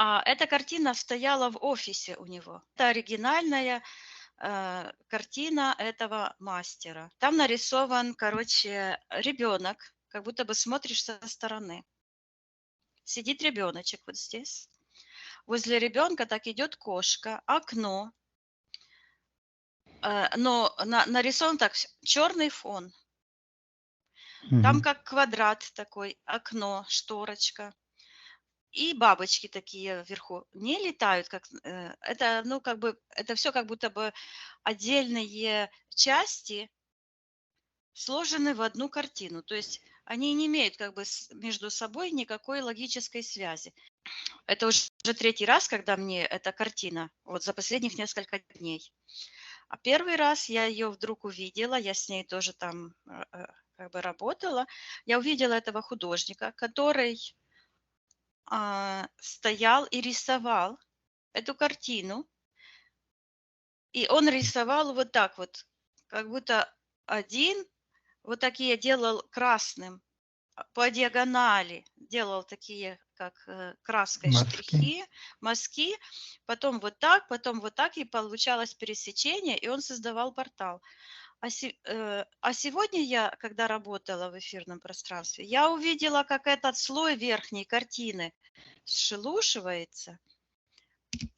А эта картина стояла в офисе у него. Это оригинальная картина этого мастера. Там нарисован, короче, ребенок, как будто бы смотришь со стороны. Сидит ребеночек вот здесь. Возле ребенка так идет кошка, окно. Но нарисован так, черный фон. Там Мгм. как квадрат такой, окно, шторочка. И бабочки такие вверху не летают, как это, ну, как бы, это все как будто бы отдельные части сложены в одну картину. То есть они не имеют как бы между собой никакой логической связи. Это уже третий раз, когда мне эта картина, вот за последних несколько дней. А первый раз я ее вдруг увидела, я с ней тоже там как бы работала. Я увидела этого художника, который стоял и рисовал эту картину. И он рисовал вот так вот, как будто один вот такие делал красным по диагонали, делал такие, как краской Мазки. штрихи, мазки, потом вот так, и получалось пересечение, и он создавал портал. А сегодня я, когда работала в эфирном пространстве, я увидела, как этот слой верхней картины сшелушивается,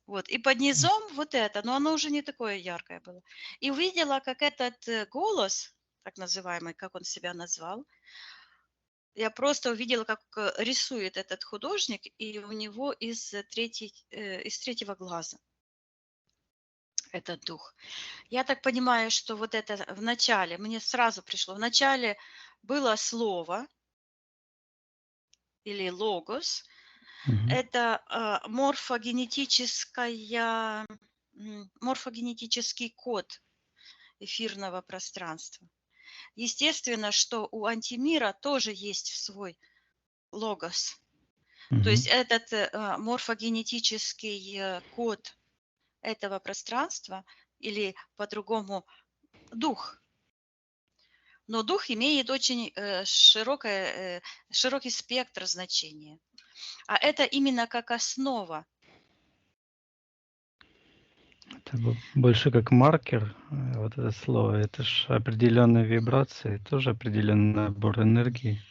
вот, и под низом вот это, но оно уже не такое яркое было. И увидела, как этот голос, так называемый, как он себя назвал, я просто увидела, как рисует этот художник, и у него из третьего глаза этот дух. Я так понимаю, что вот это в начале, мне сразу пришло, в начале было слово или логос, Мгм. это морфогенетический код эфирного пространства. Естественно, что у антимира тоже есть свой логос. То Мгм. есть этот морфогенетический код этого пространства или по-другому дух. Но дух имеет очень широкий спектр значения. А это именно как основа. Это больше как маркер, вот это слово. Это ж определенные вибрации, тоже определенный набор энергии,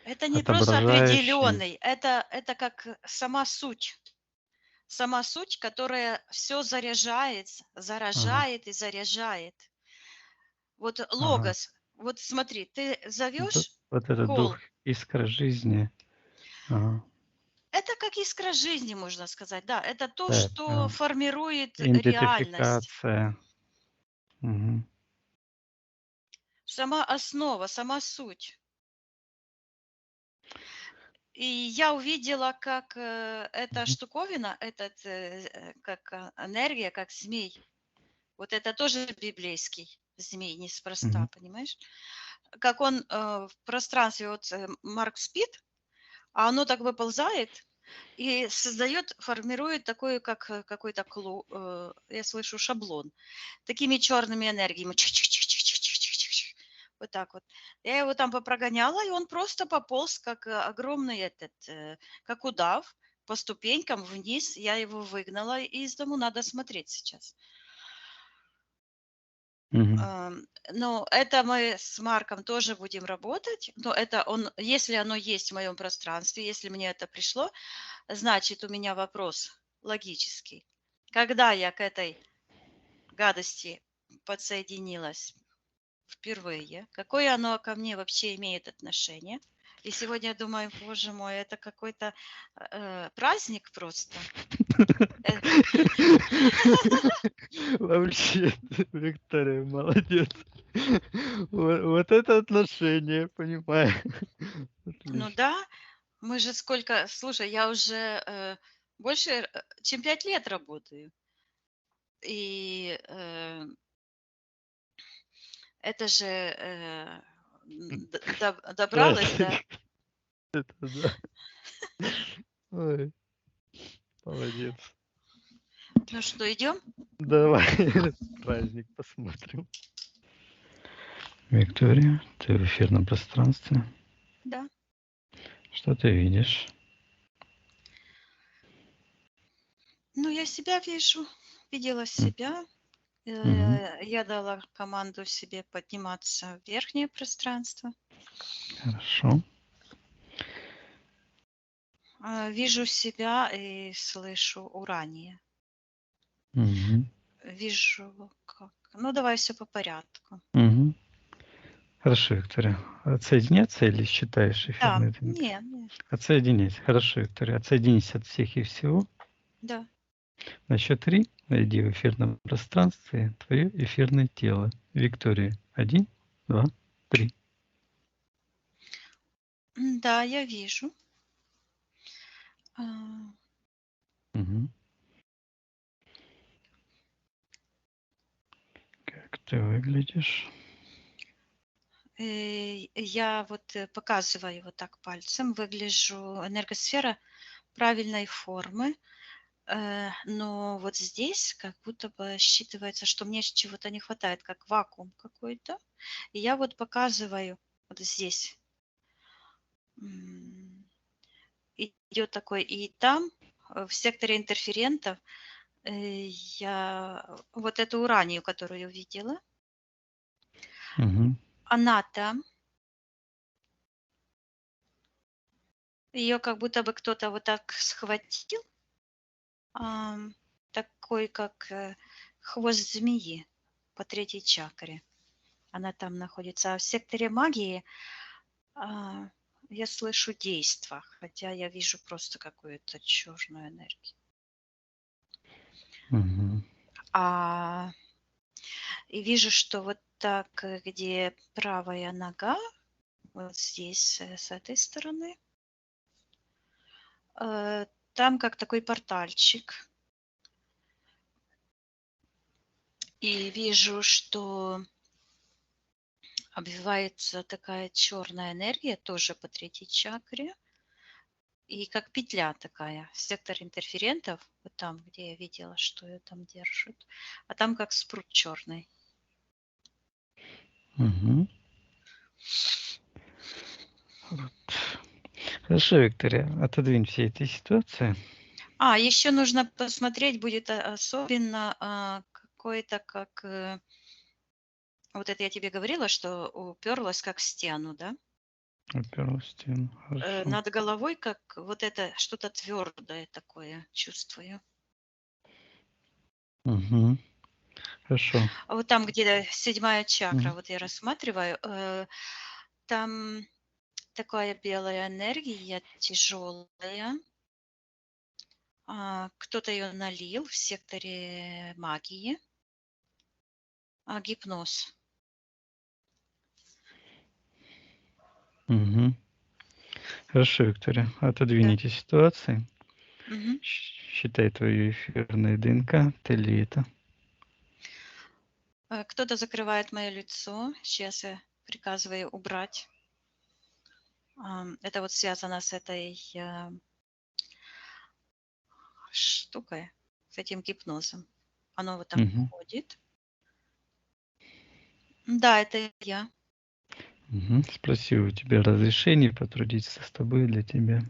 Это не просто отображающий. определенный, это как сама суть. Сама суть, которая все заряжает, Ага, заражает и заряжает. Вот ага. логос. Вот смотри, ты Вот, зовешь вот этот дух кол. искра жизни. Ага. Это как искра жизни, можно сказать. Да, это то, Да, что формирует реальность. идентификация. Мгм. Сама основа, сама суть. И я увидела, как эта Мгм. штуковина, как энергия, как змей. Вот это тоже библейский змей, неспроста, Мгм. понимаешь? Как он в пространстве, вот Марк спит, а оно так выползает и создает, формирует такой, как какой-то я слышу, шаблон, такими черными энергиями. Чих-чих-чих-чих-чих-чих-чих-чих. Вот так вот. Я его там попрогоняла, и он просто пополз, как огромный как удав, по ступенькам вниз. Я его выгнала из дому, надо смотреть сейчас. Мгм. Но это мы с Марком тоже будем работать. Но это он, если оно есть в моем пространстве, если мне это пришло, значит, у меня вопрос логический. Когда я к этой гадости подсоединилась впервые, какое оно ко мне вообще имеет отношение? И сегодня я думаю, боже мой, это какой-то праздник просто. Э, Вообще, Виктория, молодец. Вот это отношение, понимаю. Ну Отлично. да, мы же сколько, слушай, я уже больше, чем 5 лет работаю. И это же добралась до... Праздник. Это да. Ой, молодец. Ну что, идем? Давай праздник посмотрим. Виктория, ты в эфирном пространстве. Да. Что ты видишь? Ну, я себя вижу, видела М, себя. мгм. Я дала команду себе подниматься в верхнее пространство. Хорошо. Вижу себя и слышу урание. Мгм. Вижу как. Ну, давай все по порядку. Мгм. Хорошо, Виктория. Отсоединяться или считаешь Да, эфирные ДНК? не, Отсоединять. Хорошо, Виктория. Отсоединись от всех и всего. да. На счет 3 найди в эфирном пространстве твое эфирное тело. Виктория. 1, 2, 3. Да, я вижу. А, Мгм. Как ты выглядишь? Я вот показываю вот так пальцем, выгляжу энергосфера правильной формы, но вот здесь как будто бы считывается, что мне чего-то не хватает, как вакуум какой-то. И я вот показываю вот здесь. м, Идет такой, и там, в секторе интерферентов, я вот эту уранию, которую видела, Мгм. она там, ее как будто бы кто-то вот так схватил, ам, такой как хвост змеи по третьей чакре. Она там находится. А в секторе магии а, я слышу действо, хотя я вижу просто какую-то черную энергию. Мгм. А, и вижу, что вот так, где правая нога, вот здесь, с этой стороны, там как такой портальчик. И вижу, что обвивается такая черная энергия, тоже по третьей чакре. И как петля такая, сектор интерферентов, вот там, где я видела, что ее там держат, а там как спрут черный. Мгм. Вот. Хорошо, Виктория, отодвинь все эти ситуации. Еще нужно посмотреть будет особенно какой-то, как вот это я тебе говорила, что уперлась как в стену, да? Уперлась в стену. Хорошо. Над головой как вот это что-то твердое такое чувствую. Мгм. Хорошо. А вот там, где седьмая чакра, Мгм. вот я рассматриваю, там такая белая энергия, тяжелая. Кто-то ее налил в секторе магии. Гипноз. Мгм. Хорошо, Виктория, отодвинь Да. эти ситуации. Мгм. Считай твою эфирное ДНК. Ты ли это? Кто-то закрывает мое лицо. Сейчас я приказываю убрать. Это вот связано с этой штукой, с этим гипнозом. Оно вот так Мгм. уходит. Да, это я. Мгм. Спроси у тебя разрешение потрудиться с тобой для тебя.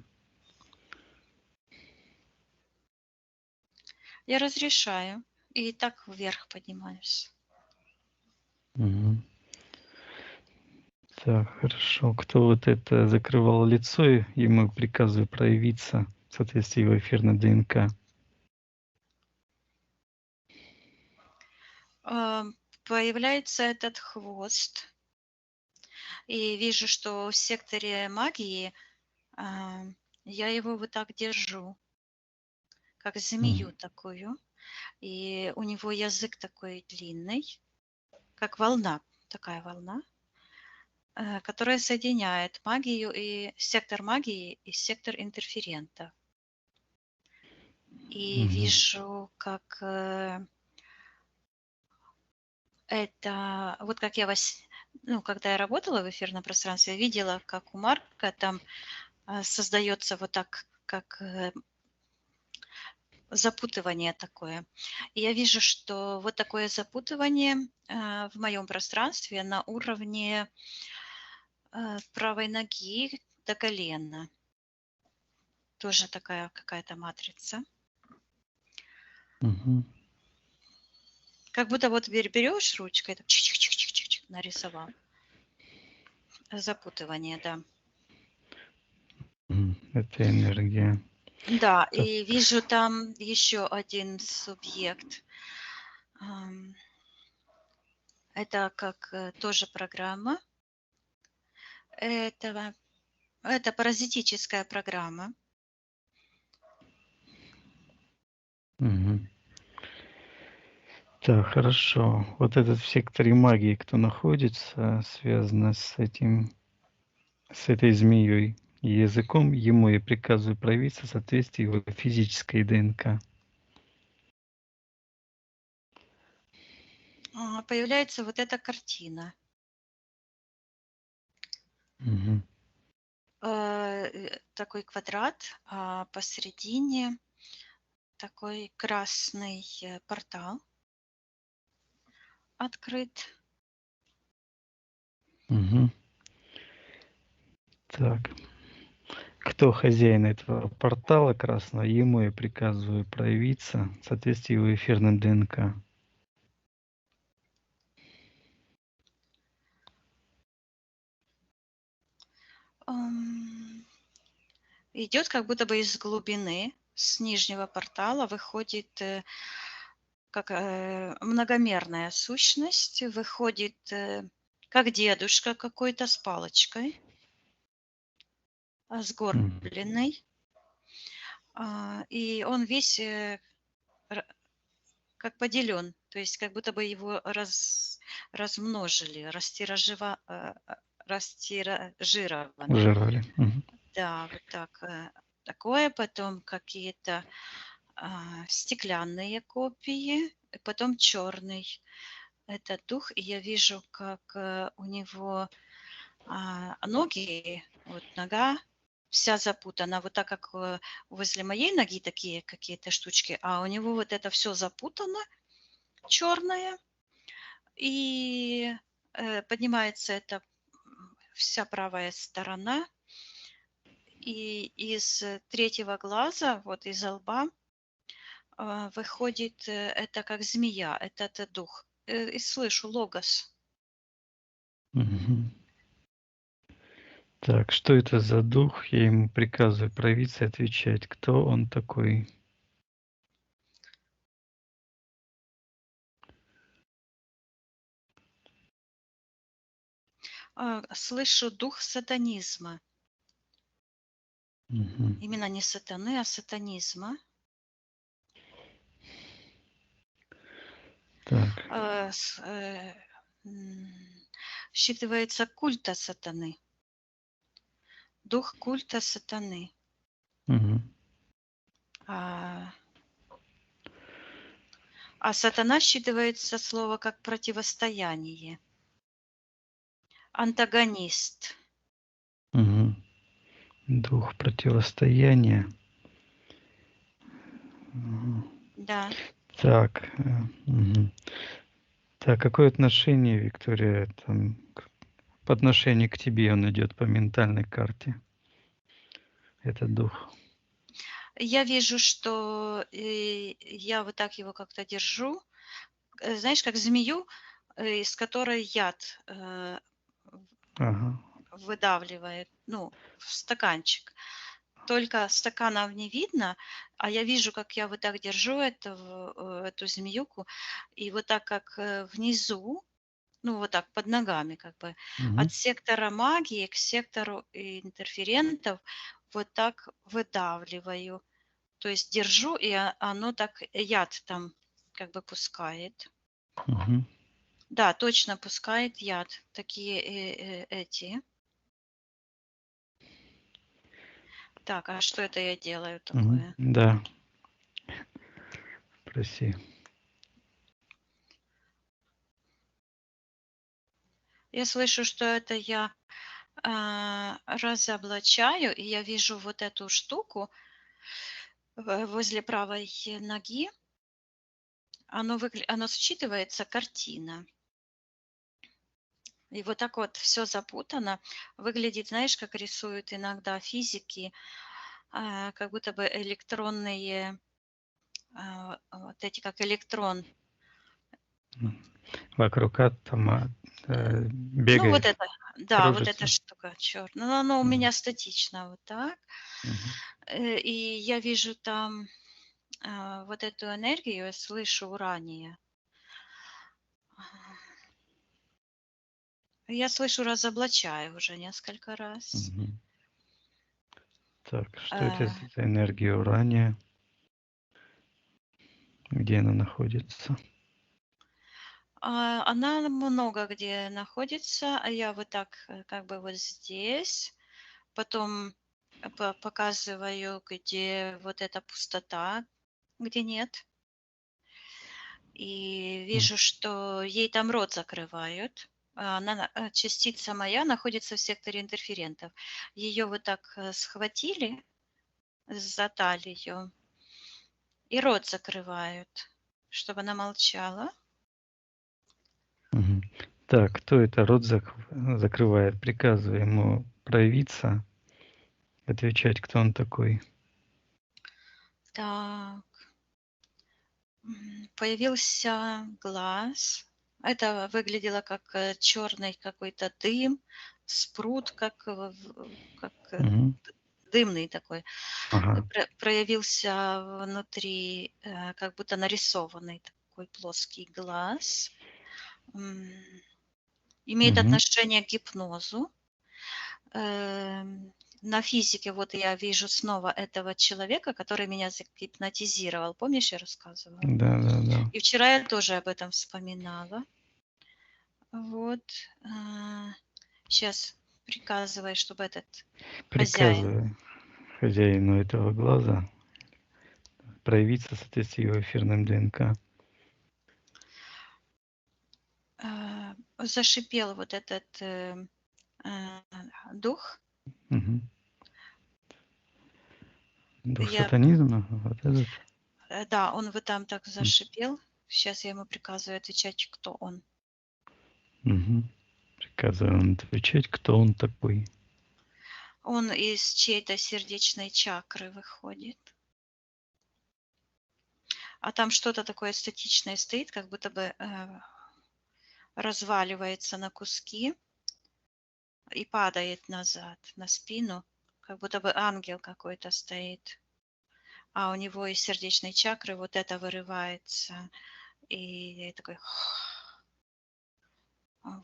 Я разрешаю. И так вверх поднимаюсь. Мгм. Так, хорошо. Кто вот это закрывал лицо, ему приказываю проявиться в соответствии его эфирной ДНК. Появляется этот хвост. И вижу, что в секторе магии а, я его вот так держу, как Мгм. змею такую. И у него язык такой длинный, как волна, такая волна, которая соединяет магию и сектор магии и сектор интерферента. И Мгм. вижу, как это, вот как я вас, ну, когда я работала в эфирном пространстве, видела, как у Марка там создается вот так, как запутывание такое. И я вижу, что вот такое запутывание в моем пространстве на уровне правой ноги до колена. Тоже такая какая-то матрица. Мгм. Как будто вот берешь ручкой, так чик-чик-чик-чик-чик нарисовал. Запутывание, да. Это энергия. Да, Так. и вижу там еще один субъект. Ам, Это как тоже программа. Это паразитическая программа. Мгм. Так, хорошо. Вот этот в секторе магии, кто находится, связано с этой змеей и языком, ему я приказываю проявиться в соответствии его физической ДНК. Появляется вот эта картина. Мгм. Такой квадрат, а посередине такой красный портал открыт. Мгм. Так. Кто хозяин этого портала красного, ему я приказываю проявиться в соответствии его эфирным ДНК. Идет как будто бы из глубины, с нижнего портала выходит как многомерная сущность, выходит как дедушка какой-то с палочкой, Мгм. сгорбленный. И он весь как поделен, то есть как будто бы его размножили, растиражировано. Жировали. Мгм. Да, вот так. Такое, потом какие-то стеклянные копии, и потом черный. Это дух, и я вижу, как у него ноги, вот нога вся запутана, вот так как возле моей ноги такие какие-то штучки, а у него вот это все запутано, черное, и поднимается это вся правая сторона, и из третьего глаза, вот из лба, выходит это как змея, этот дух. И слышу логос. Мгм. Так, что это за дух? Я ему приказываю проявиться и отвечать, кто он такой. Слышу дух сатанизма. Мгм. Именно не сатаны, а сатанизма. Так. А, с- э, м, Считывается культа сатаны. Дух культа сатаны. Мгм. А, а сатана считывается слово как противостояние. Антагонист. Мгм. Дух противостояния. Мгм. Да. Так. Мгм. Так, какое отношение, Виктория, там, по отношению к тебе он идет по ментальной карте, этот дух? Я вижу, что я вот так его как-то держу. Знаешь, как змею, из которой яд Ага. выдавливает, ну, в стаканчик. Только стаканов не видно, а я вижу, как я вот так держу эту змеюку, и вот так как внизу, ну, вот так под ногами, как бы, Мгм. от сектора магии к сектору интерферентов вот так выдавливаю. То есть держу, и оно так яд там как бы пускает. Мгм. Да, точно пускает яд. Такие эти. Так, а что это я делаю Мгм. такое? Да, проси. Я слышу, что это я разоблачаю, и я вижу вот эту штуку возле правой ноги. Оно считывается картина. И вот так вот все запутано. Выглядит, знаешь, как рисуют иногда физики, как будто бы электронные вот эти как электрон. Вокруг атома Ну, вот бегает, это, да, вот эта кружится. штука черная. Но оно у меня статично вот так. Мгм. И я вижу там вот эту энергию, я слышу урания. Я слышу разоблачаю уже несколько раз. Мгм. Так, что это за энергия урания? Где она находится? Она много где находится, а я вот так как бы вот здесь, потом показываю, где вот эта пустота, где нет, и вижу, что ей там рот закрывают. Частица моя находится в секторе интерферентов. Ее вот так схватили за талию и рот закрывают, чтобы она молчала. Мгм. Так, кто это рот закрывает? Приказывай ему проявиться, отвечать, кто он такой. Так. Появился глаз. Это выглядело как черный какой-то дым, спрут, как, как Мгм. дымный такой. Ага. Проявился внутри, как будто нарисованный такой плоский глаз. М, Имеет Мгм. отношение к гипнозу. На физике вот я вижу снова этого человека, который меня загипнотизировал. Помнишь, я рассказывала? Да, да, да. И вчера я тоже об этом вспоминала. Вот. Сейчас приказывай, чтобы этот хозяин. Приказывай хозяину этого глаза проявиться в соответствии с его эфирным ДНК. Зашипел вот этот дух. Мгм. Дух Я, сатанизма, вот этот. да, он вот там так М. зашипел. Сейчас я ему приказываю отвечать, кто он. Мгм. Приказываю он отвечать, кто он такой. Он из чьей-то сердечной чакры выходит. А там что-то такое статичное стоит, как будто бы разваливается на куски и падает назад на спину, как будто бы ангел какой-то стоит. А у него из сердечной чакры вот это вырывается. И такой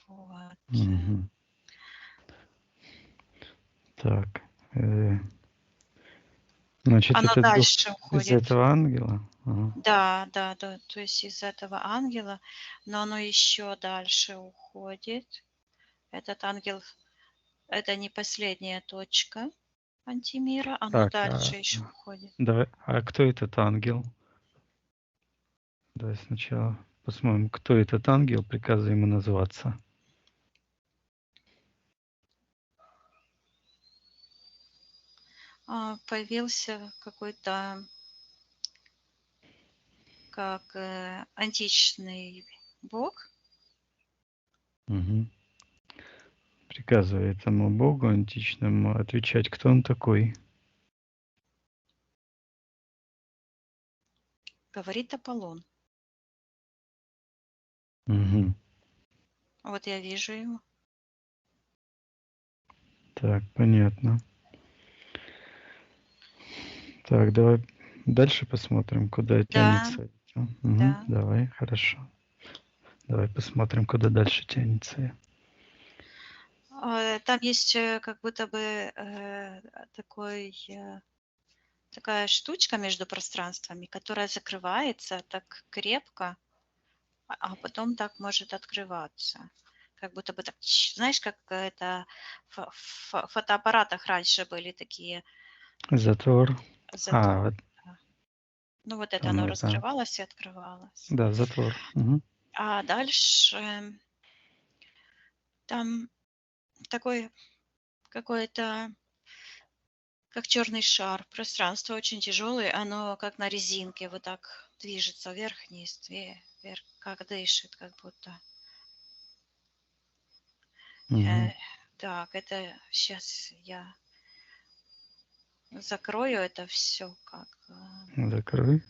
вот. Мгм. Так. Значит, Оно этот дух дальше из уходит. этого ангела? Ага. Да, да, да. То есть из этого ангела, но оно еще дальше уходит. Этот ангел, это не последняя точка антимира, оно Так, дальше еще уходит. давай, а кто этот ангел? Давай сначала посмотрим, кто этот ангел, приказывай ему называться. Появился какой-то как античный бог. Угу. Приказывай этому богу античному отвечать, кто он такой. Говорит Аполлон. Угу. Вот я вижу его. Так, понятно. Так, давай дальше посмотрим, куда Да, тянется. да. Угу, давай, хорошо. Давай посмотрим, куда дальше тянется. Там есть как будто бы такая штучка между пространствами, которая закрывается так крепко, а потом так может открываться. Как будто бы так, знаешь, как это в фотоаппаратах раньше были такие Затвор. затворы. Вот Да. Ну вот это там оно это. раскрывалось и открывалось. Да, затвор. Угу. А дальше там такой какой-то как черный шар. Пространство очень тяжелое, оно как на резинке вот так движется вверх-вниз, вверх, как дышит, как будто. Угу. Э, Так, это сейчас я закрою это все как. Закрой.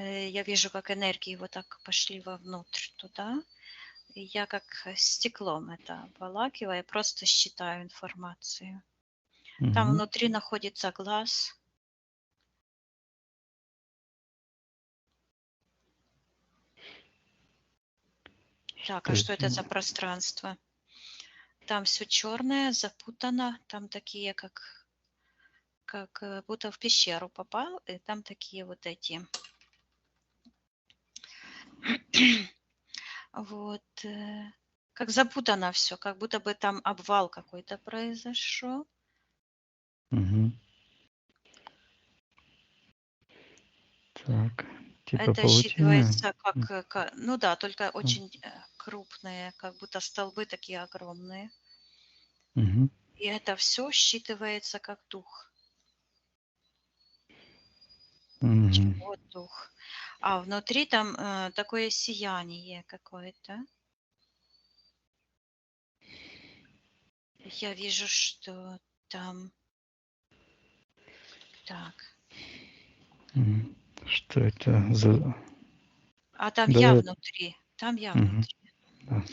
я вижу, как энергии вот так пошли вовнутрь туда. И я как стеклом это обволакиваю, просто считаю информацию. Там Мгм. внутри находится глаз. Так, а Что что это это? за пространство? Там все черное, запутано, там такие, как будто в пещеру попал, и там такие вот эти. Вот. Как запутано все, как будто бы там обвал какой-то произошел. Мгм. Так, типа Это паутина? считывается ну да, только М. очень крупные, как будто столбы такие огромные. Мгм. И это все считывается как дух. Мгм. Живот, дух. А внутри там такое сияние какое-то. Я вижу, что там... Так. Мгм. Что это за... А там я Давай. внутри. Там я Мгм. внутри. Да.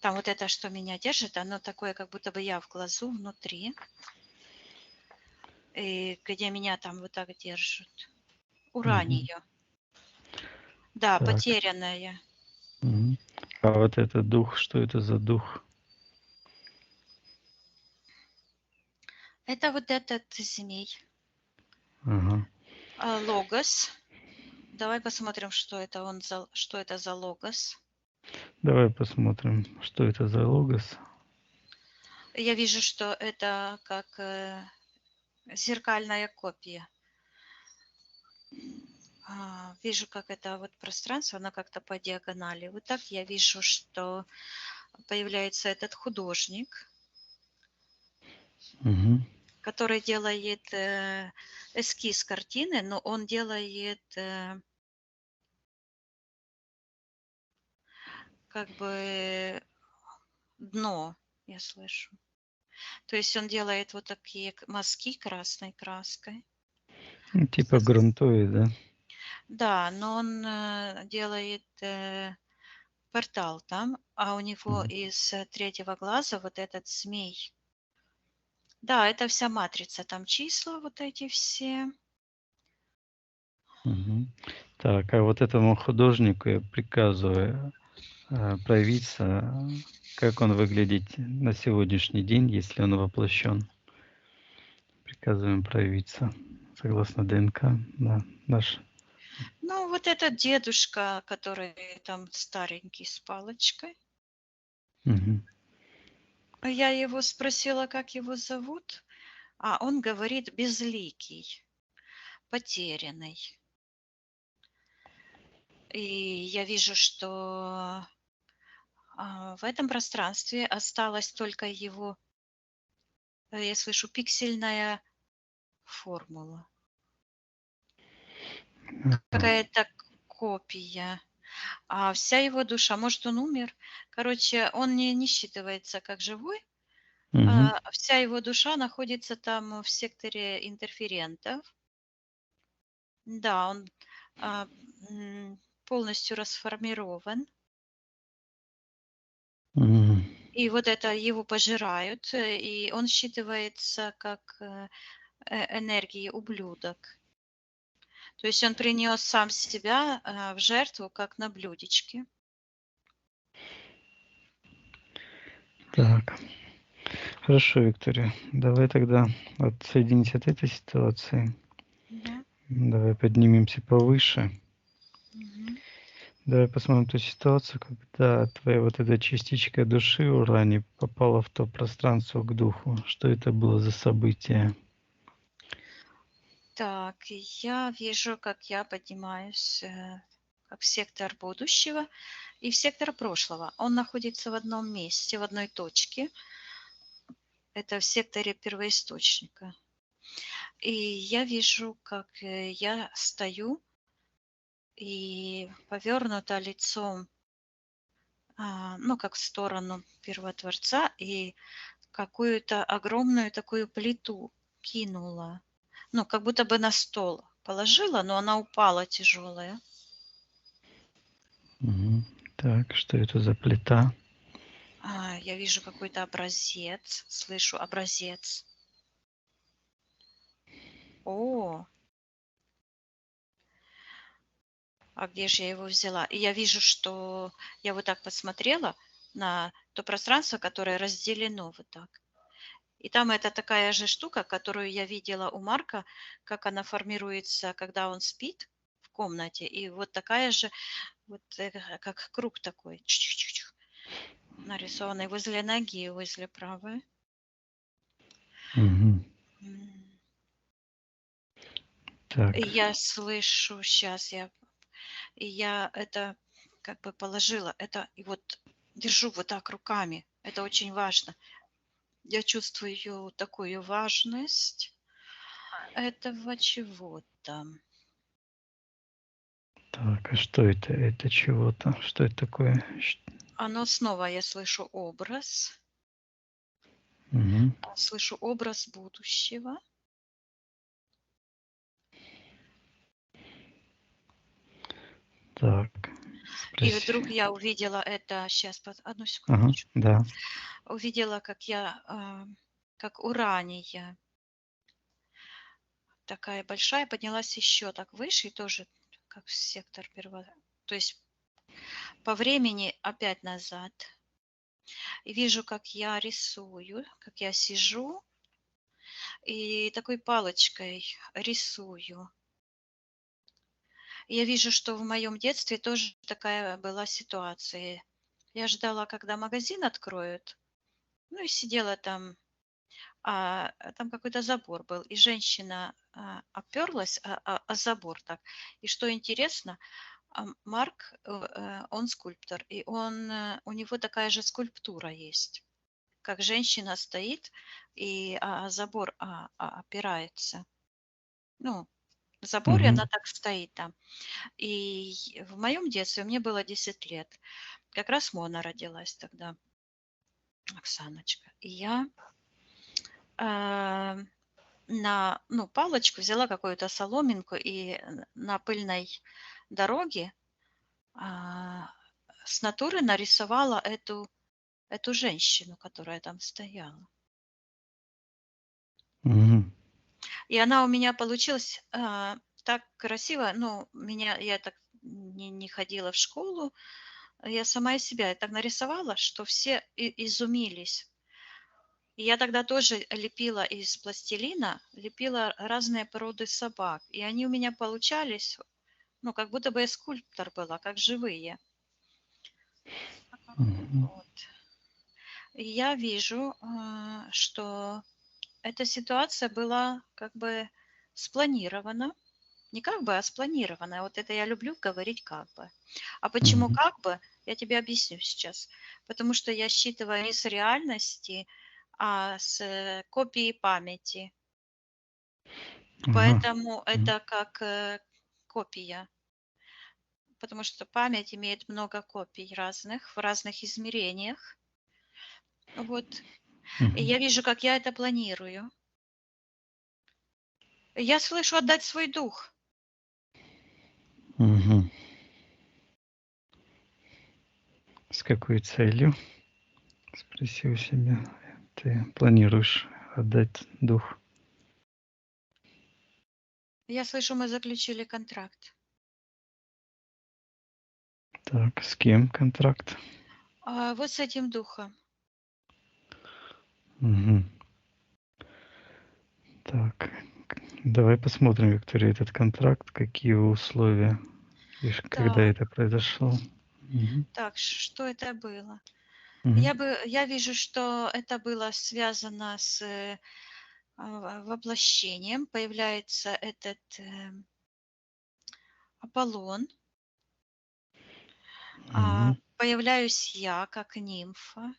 Там вот это, что меня держит, оно такое, как будто бы я в глазу внутри. И где меня там вот так держат. Мгм. Уранию. Да, Так. потерянная. Мгм. А вот этот дух, что это за дух? Это вот этот змей. Ага. Логос. Давай посмотрим, что это за логос. Давай посмотрим, что это за логос. Я вижу, что это как зеркальная копия. Вижу, как это вот пространство, оно как-то по диагонали. Вот так я вижу, что появляется этот художник, Мгм. который делает эскиз картины, но он делает как бы дно, я слышу. То есть он делает вот такие мазки красной краской. Ну, типа грунтует, да? Да, но он делает портал там, а у него Мгм. из третьего глаза вот этот змей. Да, это вся матрица, там числа вот эти все. Мгм. Так, а вот этому художнику я приказываю проявиться, как он выглядит на сегодняшний день, если он воплощен. Приказываем проявиться согласно ДНК, да, наш. Ну, вот этот дедушка, который там старенький с палочкой. Мгм. Я его спросила, как его зовут, а он говорит безликий, потерянный. И я вижу, что в этом пространстве осталась только его, я слышу, пиксельная формула. Какая-то копия. А вся его душа, может, он умер? Короче, он не считывается как живой. Мгм. Вся его душа находится там в секторе интерферентов. Да, он а, полностью расформирован. Мгм. И вот это его пожирают, и он считывается как энергии ублюдок. То есть он принес сам себя в жертву, как на блюдечке. Так, хорошо, Виктория. Давай тогда отсоединись от этой ситуации. Да. Давай поднимемся повыше. Мгм. Давай посмотрим ту ситуацию, когда твоя вот эта частичка души Урани попала в то пространство к духу. Что это было за событие? Так, я вижу, как я поднимаюсь как в сектор будущего и в сектор прошлого. Он находится в одном месте, в одной точке. Это в секторе первоисточника. И я вижу, как я стою и повернута лицом, ну, как в сторону Первотворца, и какую-то огромную такую плиту кинула. Ну, как будто бы на стол положила, но она упала тяжелая. Так, что это за плита? Я вижу какой-то образец, слышу образец. О, а где же я его взяла? И я вижу, что я вот так посмотрела на то пространство, которое разделено вот так. И там это такая же штука, которую я видела у Марка, как она формируется, когда он спит в комнате. И вот такая же, вот как круг такой, чик-чик-чик, нарисованный возле ноги, возле правой. Мгм. М. Так, И я слышу, сейчас я это как бы положила, это и вот держу вот так руками. Это очень важно. Я чувствую такую важность этого чего-то. так, а что это? Это чего-то? Что это такое? Оно снова, я слышу образ, Мгм. слышу образ будущего. Так, И вдруг спроси. я увидела это, сейчас, одну Ага, секундочку. да. Увидела, как урания такая большая, поднялась еще так выше, и тоже как сектор переворот. То есть по времени опять назад. И вижу, как я рисую, как я сижу и такой палочкой рисую. И я вижу, что в моем детстве тоже такая была ситуация. Я ждала, когда магазин откроют, ну и сидела там, там какой-то забор был, и женщина оперлась о забор так. И что интересно, Марк, он скульптор, и у него такая же скульптура есть, как женщина стоит и забор опирается. Ну, забор, и она Мгм. так стоит там. И в моем детстве, мне было 10 лет, как раз Мона родилась тогда, Оксаночка. И я а, ну, палочку взяла какую-то соломинку и на пыльной дороге а, с натуры нарисовала эту женщину, которая там стояла. Мгм. И она у меня получилась так красиво. Ну, я так не ходила в школу, я сама из себя так нарисовала, что все изумились. И я тогда тоже лепила из пластилина, лепила разные породы собак. И они у меня получались, ну, как будто бы я скульптор была, как живые. Мгм. Вот. И я вижу, что эта ситуация была как бы спланирована. Не как бы, а спланировано. Вот это я люблю говорить как бы. А почему Мгм. как бы, я тебе объясню сейчас. Потому что я считываю не с реальности, а с копии памяти. Ага. Поэтому М. это как копия. Потому что память имеет много копий разных, в разных измерениях. Вот. И Мгм. я вижу, как я это планирую. Я слышу отдать свой дух. Мгм. С какой целью? Спроси у себя. Ты планируешь отдать дух? Я слышу, мы заключили контракт. Так, с кем контракт? Вот с этим духом. Мгм. Так, давай посмотрим, Виктория, этот контракт, какие условия и когда Так, это произошло. Мгм. так, что это было? Мгм. Я вижу, что это было связано с воплощением. Появляется этот Аполлон, Мгм. появляюсь я, как нимфа,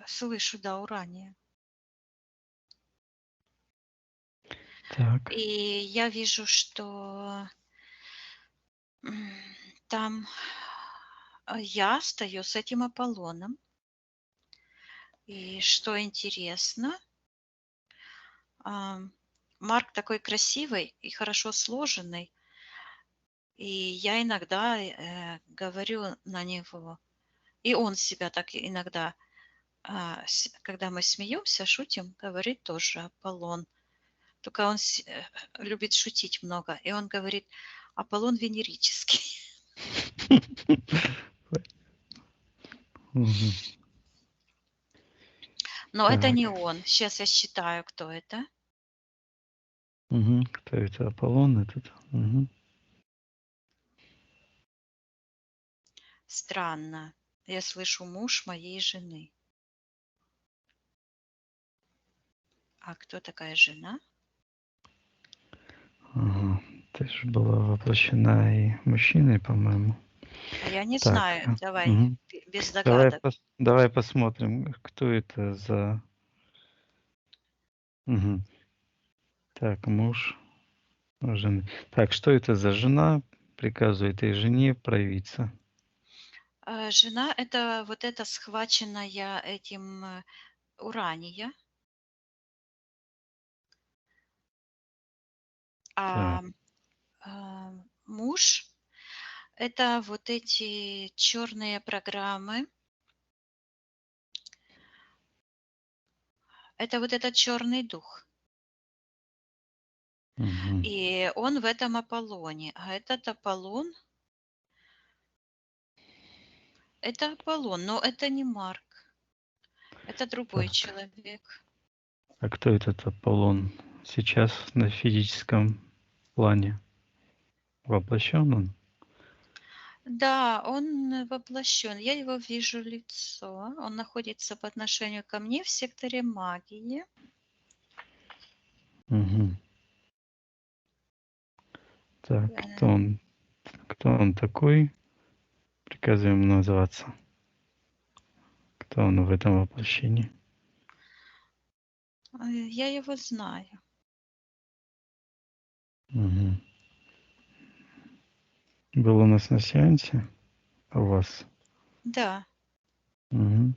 слышу, да, урания. Так. И я вижу, что там я стою с этим Аполлоном. И что интересно, Марк такой красивый и хорошо сложенный, И я иногда говорю на него, и он себя так иногда, когда мы смеемся, шутим, говорит тоже Аполлон. Только он любит шутить много. И он говорит, Аполлон венерический. Мгм. Но это Так. не он. Сейчас я считаю, кто это. Кто это? Аполлон этот? Мгм. Странно. Я слышу муж моей жены. А кто такая жена? Ага. Ты же была воплощена и мужчиной, по-моему. А я не Так. знаю. Давай Мгм. без Давай, догадок. давай посмотрим, кто это за... Мгм. Так, муж жены. Так, что это за жена? Приказывает этой жене проявиться. Жена – это вот эта схваченная этим Урания. Так. А муж – это вот эти черные программы. Это вот этот черный дух. Мгм. И он в этом Аполлоне. А этот Аполлон – это Аполлон, но это не Марк. Это другой Так. человек. А кто этот Аполлон сейчас на физическом плане? Воплощен он? Да, он воплощен. Я его вижу лицо. Он находится по отношению ко мне в секторе магии. Мгм. Так, кто Э, он? Кто он такой? Приказываем назваться. Кто он в этом воплощении? Я его знаю. Мгм. Был у нас на сеансе у вас? Да. Мгм.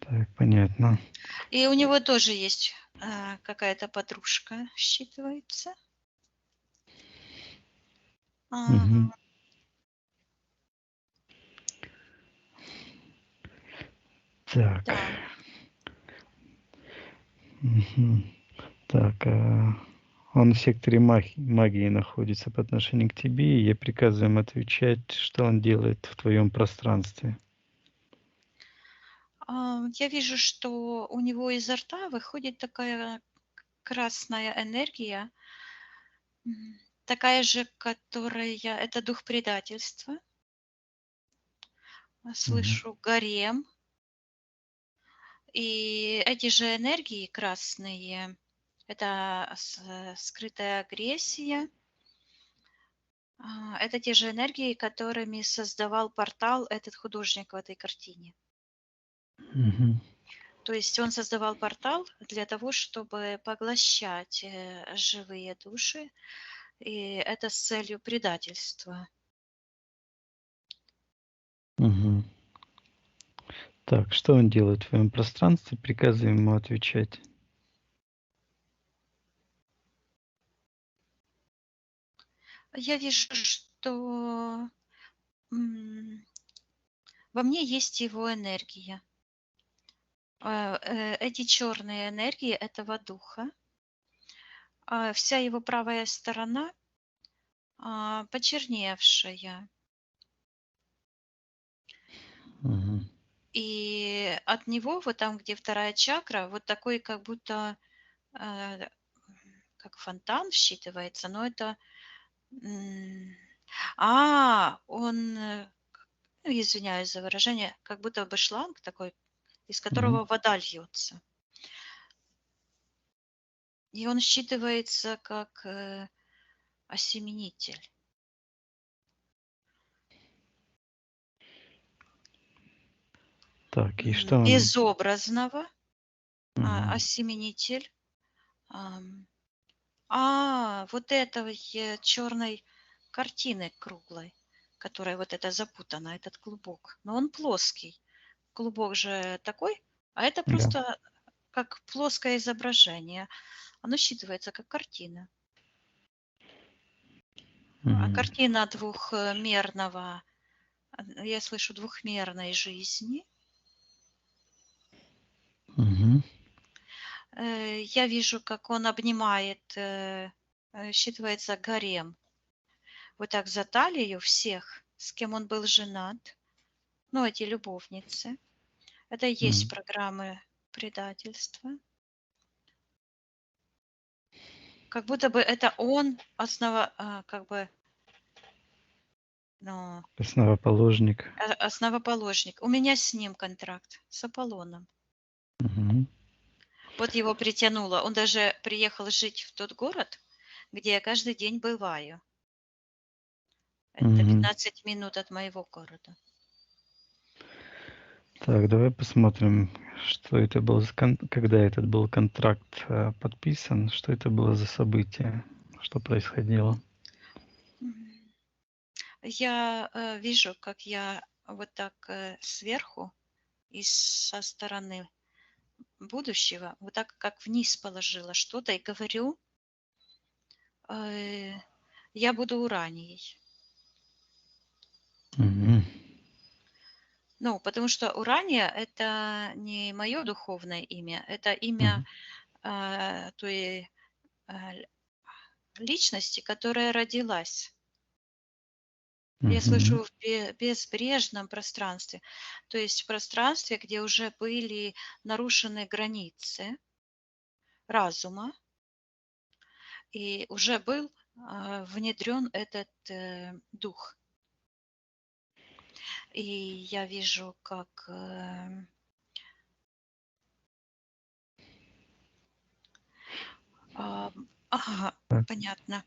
Так, понятно. И у него тоже есть какая-то подружка, считывается. Мгм. Ага. Так. Да. Мгм. Так, он в секторе магии находится по отношению к тебе, и я приказываю им отвечать, что он делает в твоем пространстве. Я вижу, что у него изо рта выходит такая красная энергия, такая же, которая... Это дух предательства. Мгм. Слышу гарем. И эти же энергии красные, это скрытая агрессия, это те же энергии, которыми создавал портал этот художник в этой картине. Мгм. То есть он создавал портал для того, чтобы поглощать живые души, и это с целью предательства. Мгм. Так, что он делает в твоем пространстве? Приказываем ему отвечать. Я вижу, что во мне есть его энергия. Эти черные энергии этого духа, вся его правая сторона почерневшая. Мгм. И от него, вот там, где вторая чакра, вот такой как будто э, как фонтан считывается, но это... м, он, ну, извиняюсь за выражение, как будто бы шланг такой, из Мгм. которого вода льется. И он считывается как осеменитель. Так, и что он? Безобразного, Мгм. осеменитель. Ам, вот этой черной картины круглой, которая вот эта запутана, этот клубок. Но он плоский. Клубок же такой, а это Да. просто как плоское изображение. Оно считывается как картина. Картина двухмерного, я слышу, двухмерной жизни. Мгм. Я вижу, как он обнимает, считывается гарем, вот так за талию всех, с кем он был женат. Ну, эти любовницы. Это и есть Мгм. программы предательства. Как будто бы это он как бы, ну, Основоположник. основоположник. У меня с ним контракт, с Аполлоном. Мгм. Вот его притянуло. Он даже приехал жить в тот город, где я каждый день бываю. Это Мгм. 15 минут от моего города. Так, давай посмотрим, что это был когда этот был контракт подписан, что это было за событие, что происходило. Я вижу, как я вот так сверху и со стороны будущего, вот так как вниз положила что-то и говорю, э, я буду Уранией. Мгм. Ну, потому что Урания – это не мое духовное имя, это имя Мгм. той э, личности, которая родилась. Я Мгм. слышу в безбрежном пространстве, то есть в пространстве, где уже были нарушены границы разума, и уже был внедрен этот дух. И я вижу, как ага, Так, понятно.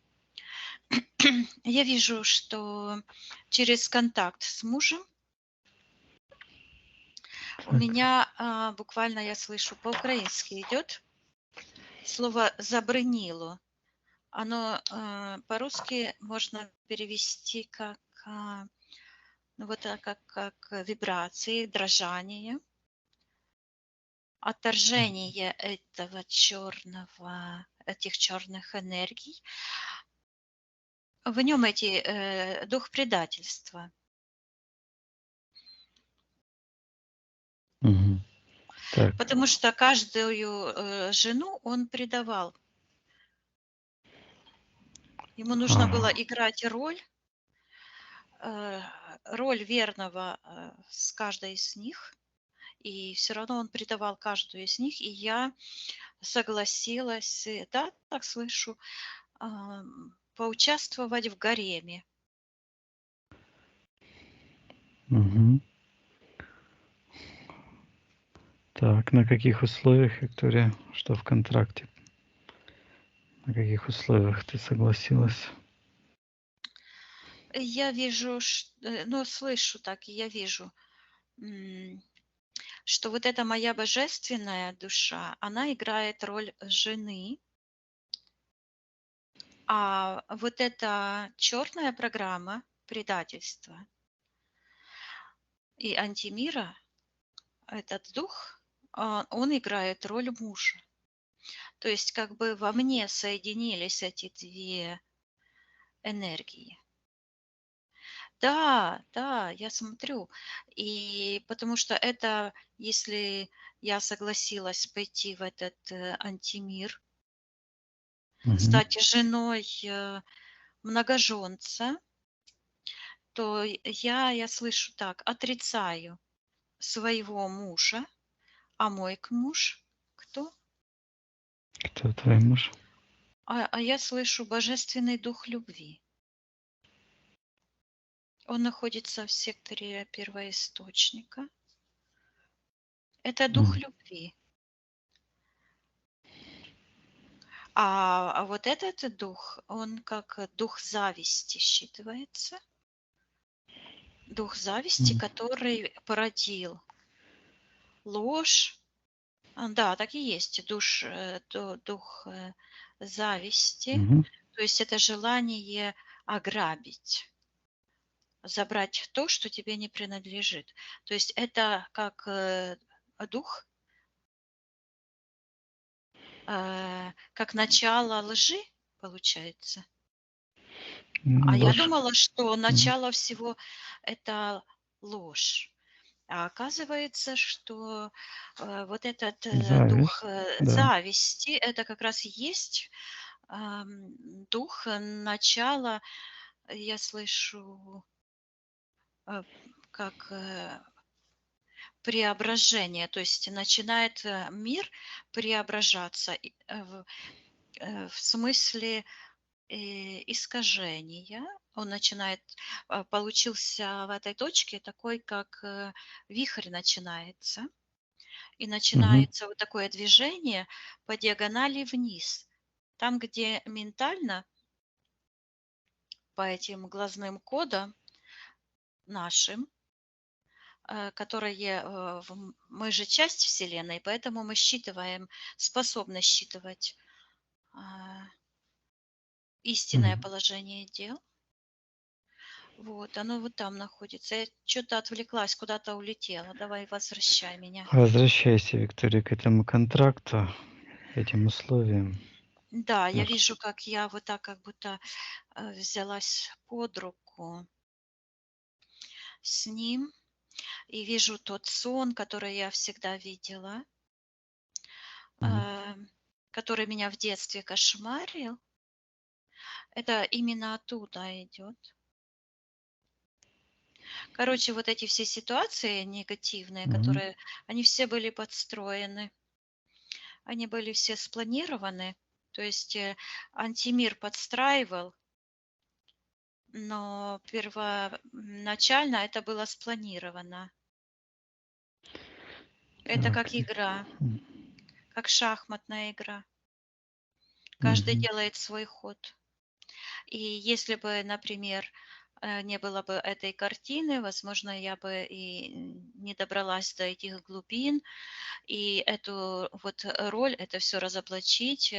Я вижу, что через контакт с мужем у так. меня буквально я слышу по-украински идет слово «забрынило». Оно по-русски можно перевести как, ну, вот как вибрации, дрожание, отторжение этого черного, этих черных энергий. В нем дух предательства. Мгм. Так. Потому что каждую жену он предавал. Ему нужно было Ага. играть э, роль верного с каждой из них, и все равно он предавал каждую из них, и я согласилась, да, так слышу, поучаствовать в гареме. Мгм. Так, на каких условиях, Виктория? Что в контракте? На каких условиях ты согласилась? Я вижу, ну, слышу так, и я вижу, что вот эта моя божественная душа, она играет роль жены, а вот эта черная программа предательства и антимира, этот дух, он играет роль мужа. То есть как бы во мне соединились эти две энергии. Да, да, я смотрю. И потому что это, если я согласилась пойти в этот антимир, Мгм. стать женой многоженца, то я слышу так, отрицаю своего мужа, а мой муж кто? Кто твой муж? А я слышу божественный дух любви. Он находится в секторе первоисточника. Это дух М. любви. А вот этот дух, он как дух зависти считывается. Дух зависти, М. который породил ложь. Да, так и есть. Дух зависти. Мгм. То есть это желание ограбить, забрать то, что тебе не принадлежит. То есть это как дух, как начало лжи, получается. А я Ваш... думала, что Мгм. начало всего это ложь. А оказывается, что вот этот дух Зависть, да. зависти, это как раз и есть дух начала, я слышу, э, как преображение, то есть начинает мир преображаться в смысле искажения. Он начинает, получился в этой точке такой, как вихрь начинается, и Мгм. начинается вот такое движение по диагонали вниз. Там, где ментально по этим глазным кодам нашим, которые мы же часть Вселенной, поэтому мы считываем, способны считывать а, истинное Мгм. положение дел. Вот, оно вот там находится. Я что-то отвлеклась, куда-то улетела. Давай, возвращай меня. Возвращайся, Виктория, к этому контракту, этим условиям. Да, я Наш- вижу, как я вот так как будто взялась под руку с ним и вижу тот сон, который я всегда видела, Мгм. а, который меня в детстве кошмарил. Это именно оттуда идет. Короче, вот эти все ситуации негативные, Мгм. которые, они все были подстроены, они были все спланированы. То есть антимир подстраивал, но первоначально это было спланировано. Это Так. как игра, М. как шахматная игра. Каждый Мгм. делает свой ход. И если бы, например, не было бы этой картины, возможно, я бы и не добралась до этих глубин, и эту вот роль, это все разоблачить,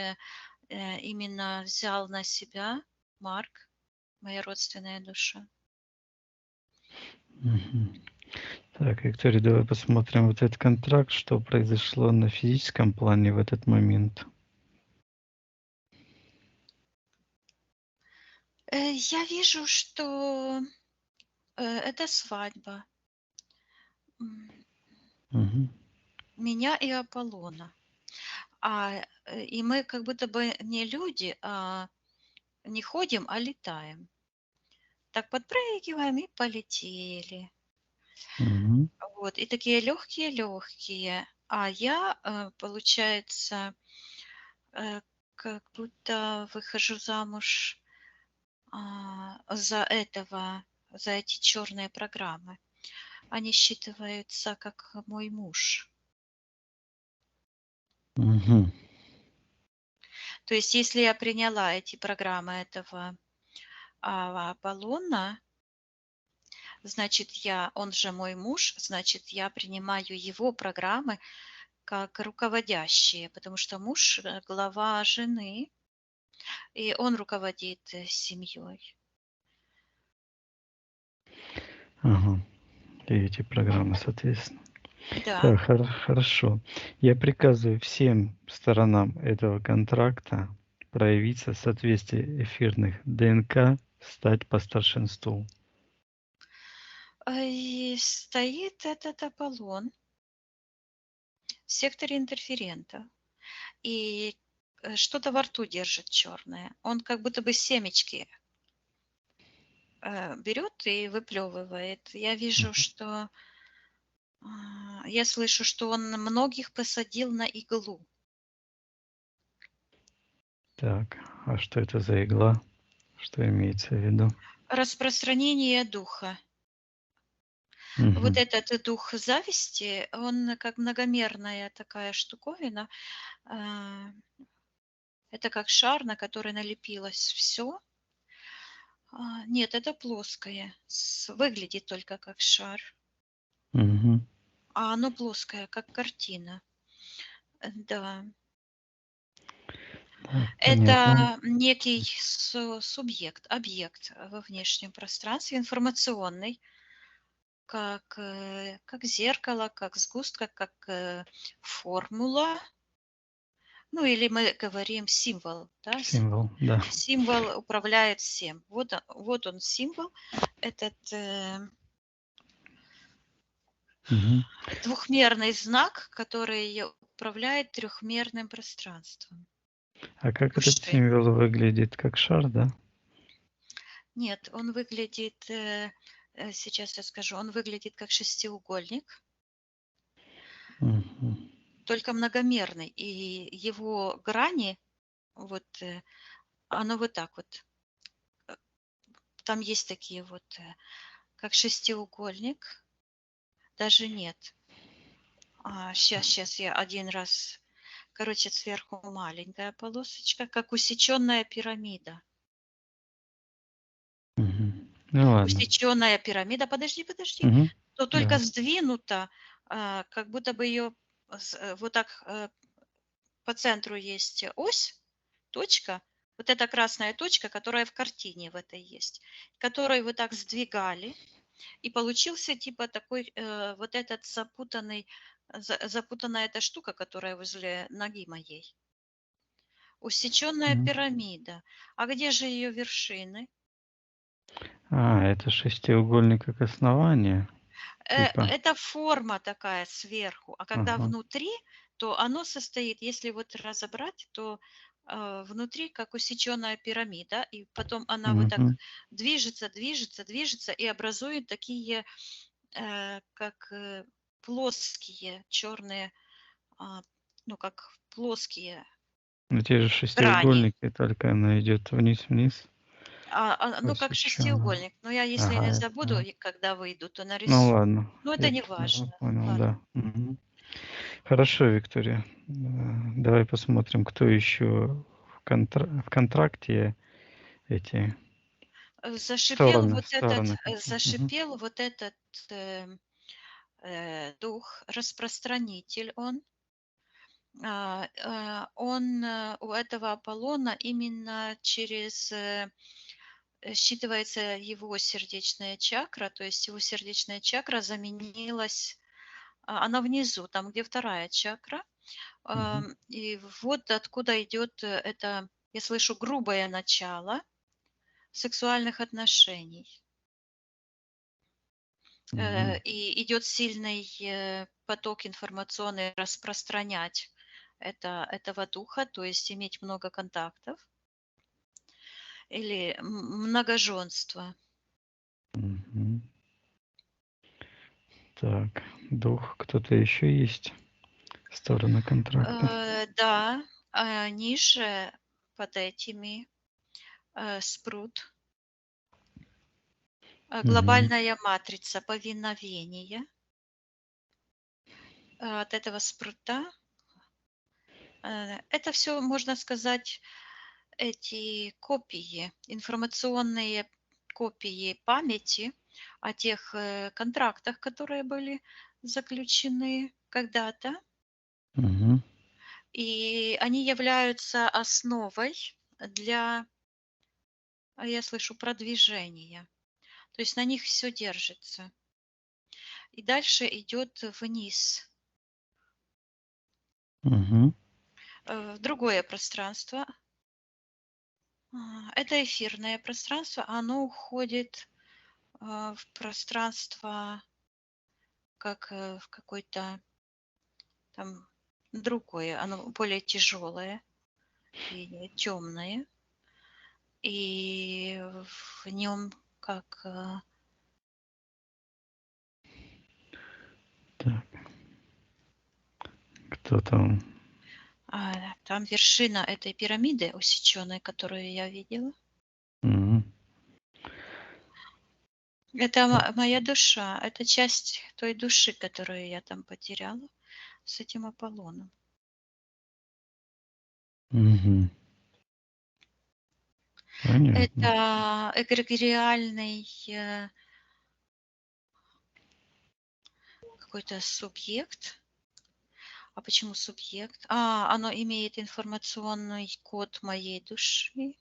именно взял на себя Марк, моя родственная душа. Мгм. Так, Виктория, давай посмотрим вот этот контракт, что произошло на физическом плане в этот момент. Я вижу, что это свадьба Мгм. меня и Аполлона. И мы как будто бы не люди, а не ходим, а летаем. Так подпрыгиваем и полетели. Мгм. Вот, и такие легкие-легкие. А я, получается, э, как будто выхожу замуж за этого, за эти черные программы. Они считываются как мой муж. Мгм. То есть, если я приняла эти программы этого Аполлона, значит, он же мой муж, значит, я принимаю его программы как руководящие, потому что муж глава жены, и он руководит семьей. Ага. И эти программы, соответственно. Да. Так, хорошо. Я приказываю всем сторонам этого контракта проявиться в соответствии эфирных ДНК, стать по старшинству. И стоит этот Аполлон в секторе интерферента, и что-то во рту держит черное. Он как будто бы семечки берет и выплевывает. Я вижу, что я слышу, что он многих посадил на иглу. Так, а что это за игла? Что имеется в виду? Распространение духа. Вот Мгм. этот дух зависти, он как многомерная такая штуковина. а, Это как шар, на который налепилось все. Нет, это плоское. Выглядит только как шар. Мгм. А оно плоское, как картина. Да. Так, понятно. Это некий субъект, объект во внешнем пространстве, информационный, как зеркало, как сгустка, как формула, Ну, или мы говорим символ, да, Символ, да. символ управляет всем. Вот он символ, этот Мгм. двухмерный знак, который управляет трехмерным пространством А как этот души. символ выглядит? Как шар, да? Нет, он выглядит, сейчас я скажу, он выглядит как шестиугольник, Мгм. только многомерный, и его грани, вот, оно вот так вот, э, там есть такие вот, как шестиугольник, даже нет. Сейчас я один раз, короче, сверху маленькая полосочка, как усеченная пирамида. Мгм. Ну ладно. Усеченная пирамида, подожди, Мгм. то только Да. сдвинута, как будто бы ее вот так по центру есть ось, точка, вот эта красная точка, которая в картине в этой есть, которую вы так сдвигали, и получился типа такой вот этот запутанная эта штука, которая возле ноги моей. Усеченная Мгм. пирамида. А где же ее вершины? Это шестиугольник как основание, типа. Это форма такая сверху, а когда Ага. внутри, то оно состоит, если вот разобрать, то внутри как усеченная пирамида, и потом она вот так Мгм. движется и образует такие, как плоские черные, а, ну как плоские Ну, те же грани. шестиугольники, только она идет вниз-вниз, Ну как посвященная. шестиугольник. Но я если не Ага, я забуду, понял. и когда выйду, то Ну нарисую. ладно, Но это я не понял, важно. понял, Ладно. да. Мгм. Хорошо, Виктория. Давай посмотрим, кто еще в контракте эти Зашипел стороны, вот этот, стороны какие. Мгм. зашипел вот этот дух, распространитель он. Он у этого Аполлона именно через считывается его сердечная чакра, то есть его сердечная чакра заменилась, она внизу, там, где вторая чакра. Мгм. И вот откуда идет это, я слышу, грубое начало сексуальных отношений. Мгм. И идет сильный поток информационный распространять этого духа, то есть иметь много контактов или многоженство. Мгм. Так, дух, кто-то еще есть? Стороны контракта. Да, ниже под этими спрут, Мгм. глобальная матрица повиновения. От этого спрута это все, можно сказать, эти копии, информационные копии памяти о тех контрактах, которые были заключены когда-то, Мгм. и они являются основой для, я слышу, продвижения. То есть на них все держится. И дальше идет вниз, Мгм. в другое пространство. Это эфирное пространство, оно уходит в пространство, как в какой-то там другое, оно более тяжелое и темное, и в нем как Так, кто там? там вершина этой пирамиды усеченной, которую я видела. Мгм. Это Так. моя душа, это часть той души, которую я там потеряла с этим Аполлоном. Мгм. Понятно. Это эгрегориальный какой-то субъект. А почему субъект? Оно имеет информационный код моей души.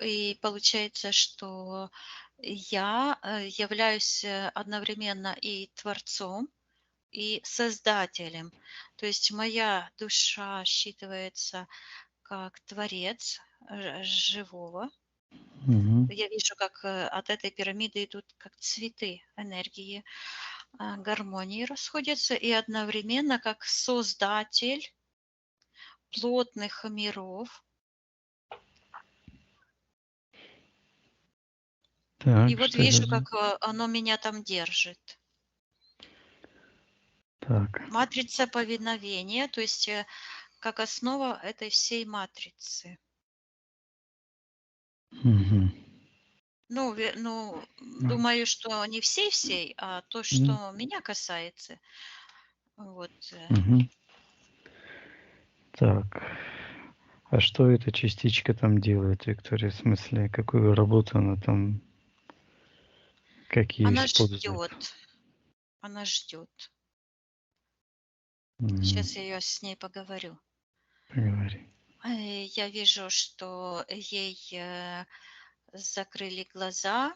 И получается, что я являюсь одновременно и творцом, и Создателем. То есть моя душа считывается как творец живого. Мгм. Я вижу, как от этой пирамиды идут как цветы энергии, гармонии расходятся, и одновременно как создатель плотных миров. И Так, вот что это вижу, за... как оно меня там держит. Так. Матрица повиновения, то есть как основа этой всей матрицы. Мгм. Ну, Ну, думаю, что не всей-всей, а то, м, что меня касается. Вот. мгм. Так. А что эта частичка там делает, Виктория? В смысле, какую работу она там, как ее Она использует? ждет, она ждет. Мгм. Сейчас я с ней поговорю. Поговори. Я вижу, что ей закрыли глаза,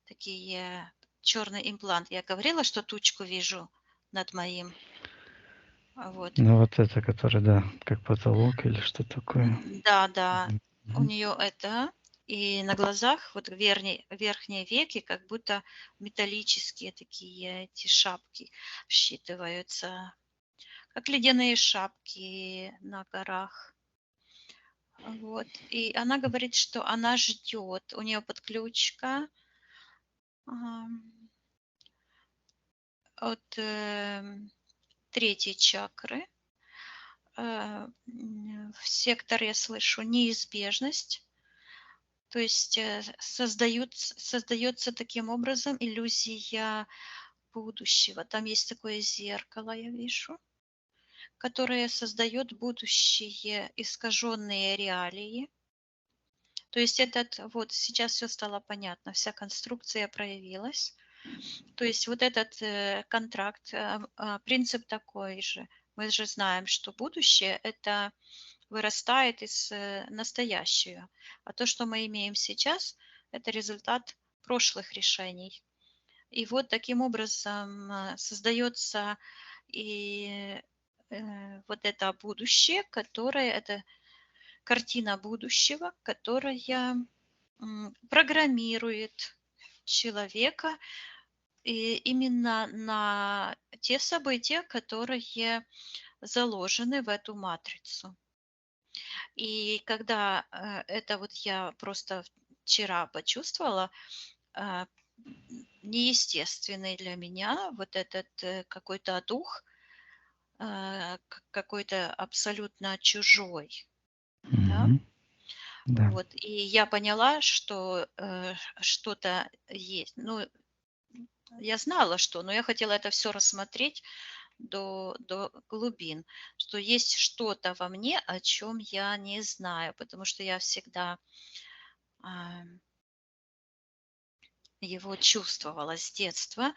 такие черный имплант. Я говорила, что тучку вижу над моим. Вот. Ну, вот это, который, да, как потолок или что такое. Да, да, Мгм. у Мгм. нее это. И на глазах вот верхние веки как будто металлические такие эти шапки считываются, как ледяные шапки на горах. Вот. И она говорит, что она ждет. У нее подключка от третьей чакры. В сектор я слышу неизбежность. То есть создается таким образом иллюзия будущего. Там есть такое зеркало, я вижу, которое создает будущее, искаженные реалии. То есть вот сейчас все стало понятно, вся конструкция проявилась. То есть вот этот контракт, принцип такой же. Мы же знаем, что будущее – это вырастает из настоящего. А то, что мы имеем сейчас, это результат прошлых решений. И вот таким образом создается и вот это будущее, которое это картина будущего, которая программирует человека и именно на те события, которые заложены в эту матрицу. И когда это вот я просто вчера почувствовала, а, неестественный для меня вот этот какой-то дух, какой-то абсолютно чужой, да. Мгм. Да. Вот. И я поняла, что что-то есть. Ну, я знала, что, но я хотела это все рассмотреть до глубин, что есть что-то во мне, о чем я не знаю, потому что я всегда а, его чувствовала с детства,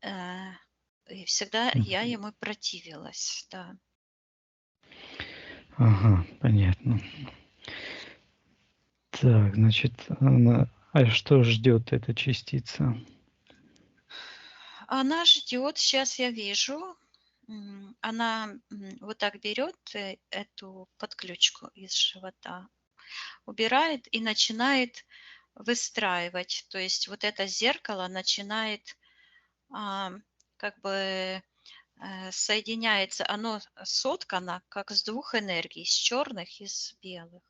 э, и всегда я Мгм. ему противилась, да. Ага, понятно. Так, значит, она... А что ждет эта частица? Она ждет, сейчас я вижу, она вот так берет эту подключку из живота, убирает и начинает выстраивать. То есть вот это зеркало начинает а, как бы соединяется, оно соткано как с двух энергий, с черных и с белых.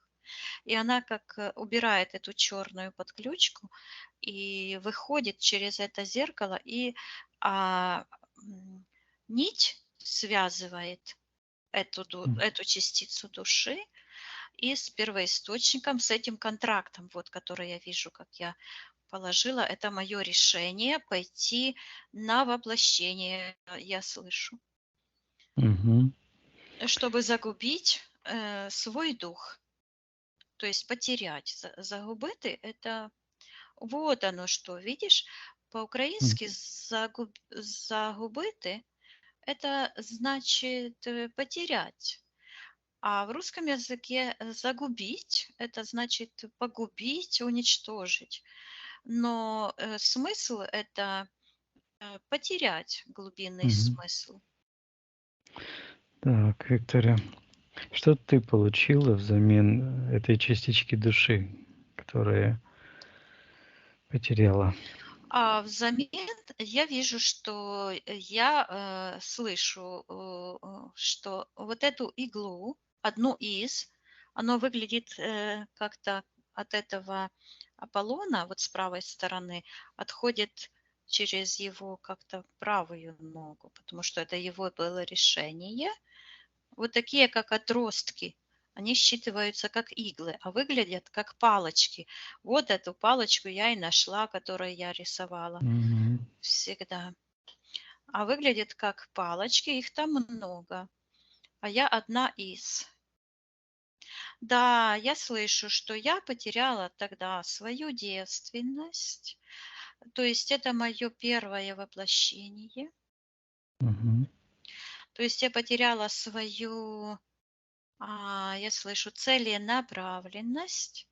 И она как убирает эту черную подключку и выходит через это зеркало, и а, м, нить связывает М. эту частицу души и с первоисточником, с этим контрактом, вот, который я вижу, как я положила. Это мое решение пойти на воплощение, я слышу, Мгм. чтобы загубить свой дух, то есть потерять. Загубити – это вот оно что, видишь, М. по-українськи загубити – это значит потерять. А в русском языке загубить – это значит погубить, уничтожить. Но смысл – это потерять глубинный Мгм. смысл. Так, Виктория, что ты получила взамен этой частички души, которая потеряла? А взамен я вижу, что я слышу, что вот эту иглу, одну из, оно выглядит как-то от этого Аполлона, вот с правой стороны, отходит через его как-то правую ногу, потому что это его было решение. Вот такие, как отростки, они считываются как иглы, а выглядят как палочки. Вот эту палочку я и нашла, которую я рисовала Мгм. всегда. А выглядит как палочки, их там много, а я одна из. Да, я слышу, что я потеряла тогда свою девственность, то есть это мое первое воплощение. Мгм. То есть я потеряла свою, я слышу, целенаправленность.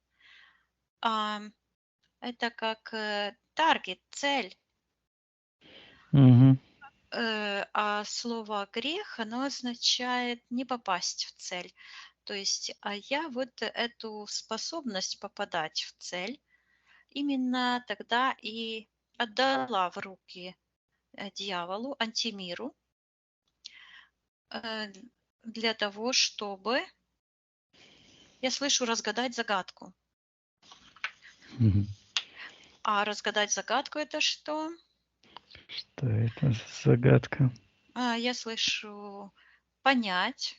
А, это как таргет, цель. Мгм. А слово грех, оно означает не попасть в цель. То есть, а я вот эту способность попадать в цель именно тогда и отдала в руки дьяволу, антимиру, э, для того, чтобы, я слышу, разгадать загадку. Мгм. А разгадать загадку это что? Что это за загадка? Я слышу понять,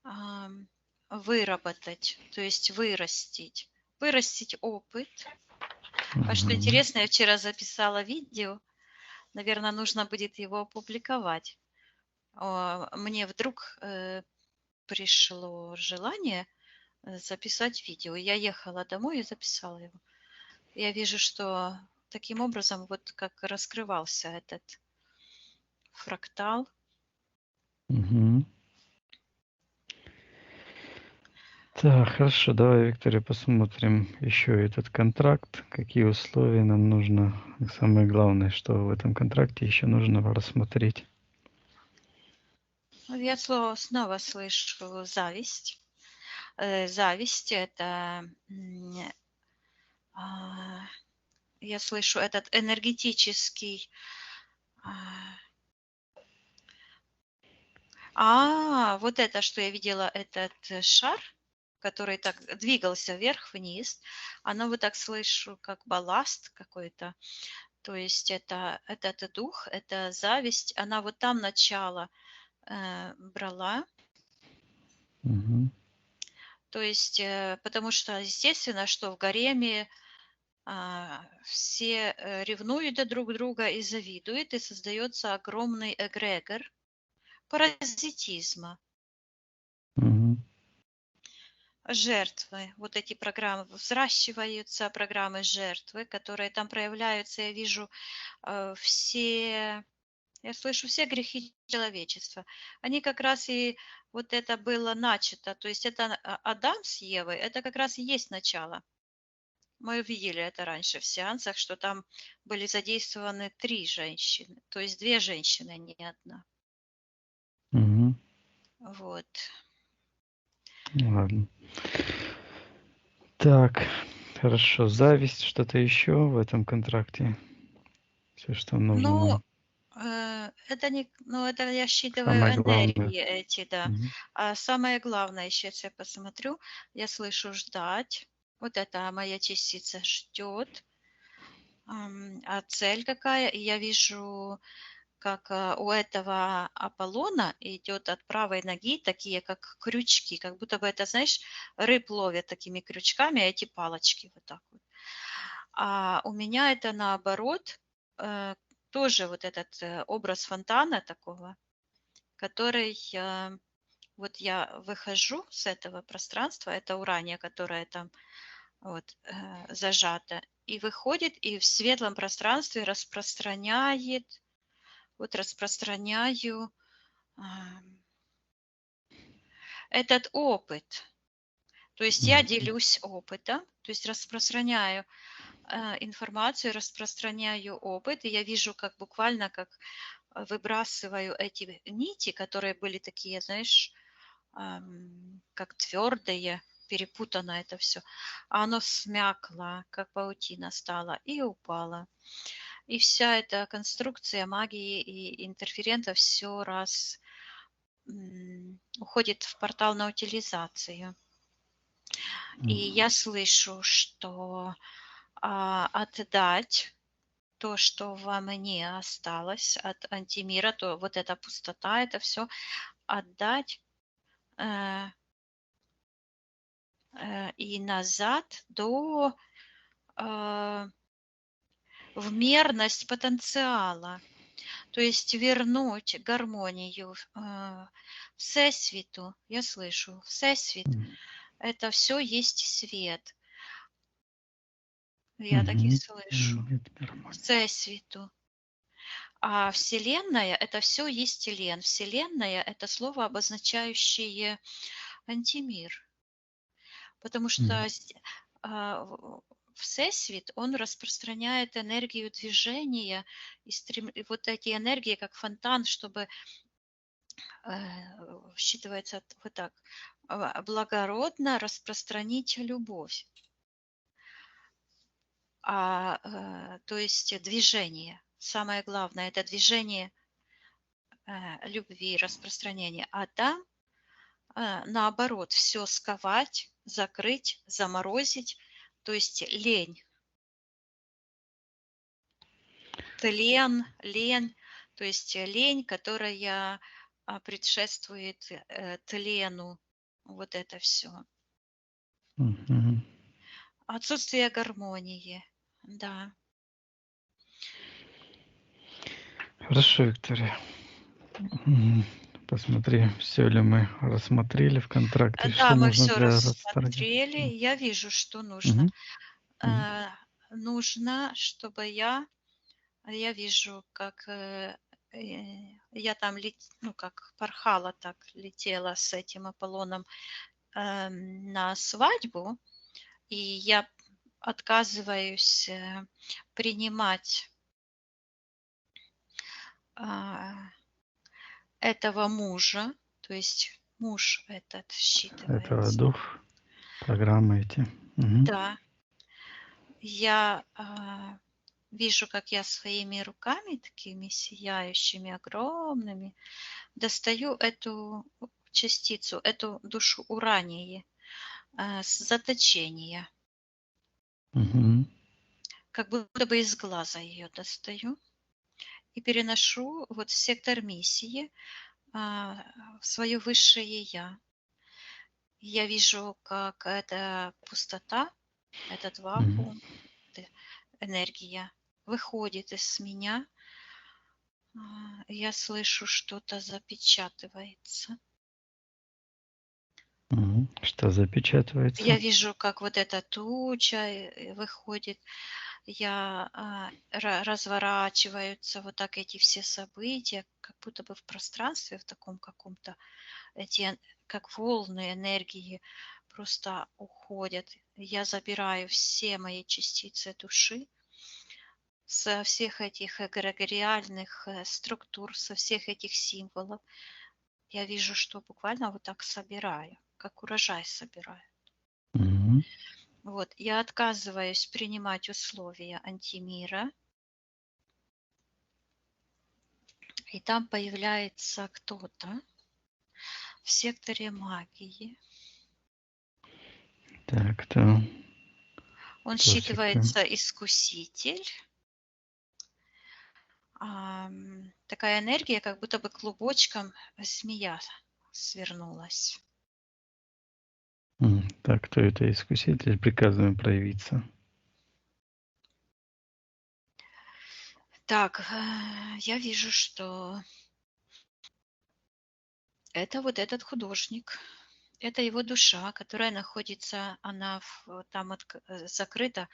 ам, выработать, то есть вырастить. Вырастить опыт. А что Мгм. интересно, я вчера записала видео, наверное, нужно будет его опубликовать. Мне вдруг пришло желание записать видео. Я ехала домой и записала его. Я вижу, что таким образом вот как раскрывался этот фрактал. Мгм. Так, хорошо, давай, Виктория, посмотрим еще этот контракт, какие условия нам нужно. И самое главное, что в этом контракте еще нужно рассмотреть. Вот я снова слышу зависть. Зависть это, а, я слышу этот энергетический, а, вот это, что я видела, этот шар, который так двигался вверх-вниз, оно вот так слышу, как балласт какой-то. То есть это этот дух, это зависть, она вот там начало брала. Мгм. То есть, потому что, естественно, что в гареме все ревнуют друг друга и завидуют, и создается огромный эгрегор паразитизма. Мгм. Жертвы, вот эти программы, взращиваются программы жертвы, которые там проявляются. Я вижу все, я слышу все грехи человечества. Они как раз и вот это было начато. То есть это Адам с Евой, это как раз и есть начало. Мы видели это раньше в сеансах, что там были задействованы 3 женщины, то есть 2 женщины, а не 1. Мгм. Вот. Ладно. Так, хорошо. Зависть, что-то еще в этом контракте? Все, что нужно Ну, нам. это не, ну, это я Самое считываю главное. энергии эти, да. Мгм. А самое главное, сейчас я посмотрю, я слышу ждать. Вот это моя частица ждет. А цель какая? И я вижу, как у этого Аполлона идет от правой ноги такие, как крючки, как будто бы это, знаешь, рыб ловят такими крючками, а эти палочки вот так вот. А у меня это наоборот, тоже вот этот образ фонтана такого, который, вот я выхожу с этого пространства, это урания, которая там вот, зажата, и выходит, и в светлом пространстве распространяет, вот распространяю этот опыт. То есть я Ладно. делюсь опытом, то есть распространяю информацию, распространяю опыт, и я вижу, как буквально, как выбрасываю эти нити, которые были такие, знаешь, как твердые, перепутано это все. А оно смякло, как паутина стало, и упало. И вся эта конструкция магии и интерферента все раз уходит в портал на утилизацию. И я слышу, что отдать то, что во мне осталось от антимира, то вот эта пустота, это все отдать и назад до в мерность потенциала. То есть вернуть гармонию Всесвіту. Я слышу, Всесвіт – это все есть свет. Я так и слышу. Всесвіту. А Вселенная – это все есть Лен. Вселенная – это слово, обозначающее антимир. Потому что Всесвіт, он распространяет энергию движения, и вот эти энергии, как фонтан, чтобы, считывается вот так, благородно распространить любовь. То есть движение. Самое главное – это движение любви, распространения. А там, наоборот, все сковать, закрыть, заморозить, то есть лень. Тлен, лень, то есть лень, которая предшествует тлену. Вот это все. Отсутствие гармонии, да. Хорошо, Виктория. Посмотри, все ли мы рассмотрели в контракте, Да, что мы нужно все для расторга. рассмотрели. Я вижу, что нужно. Нужно, чтобы я вижу, как я там, как порхала, так летела с этим Аполлоном на свадьбу, и я отказываюсь принимать этого мужа, то есть муж этот Этого считывается. дух, программы эти. Да. Я вижу, как я своими руками, такими сияющими, огромными, достаю эту частицу, эту душу урании с заточения. Как будто бы из глаза ее достаю и переношу вот в сектор миссии, в свое высшее Я. Я вижу, как эта пустота, этот вакуум, энергия выходит из меня. Я слышу, что-то запечатывается. Что запечатывается? Я вижу, как вот эта туча выходит. Разворачиваются вот так эти все события, как будто бы в пространстве, в таком каком-то, эти как волны энергии просто уходят. Я забираю все мои частицы души со всех этих эгрегориальных структур, со всех этих символов. Я вижу, что буквально вот так собираю, как урожай собираю. Вот, я отказываюсь принимать условия антимира. И там появляется кто-то в секторе магии. Так, кто? Он Кто считывается искуситель. Такая энергия, как будто бы клубочком змея свернулась. Так, кто это искуситель? Приказываем проявиться. Так, я вижу, что это вот этот художник. Это его душа, которая находится, она там закрыта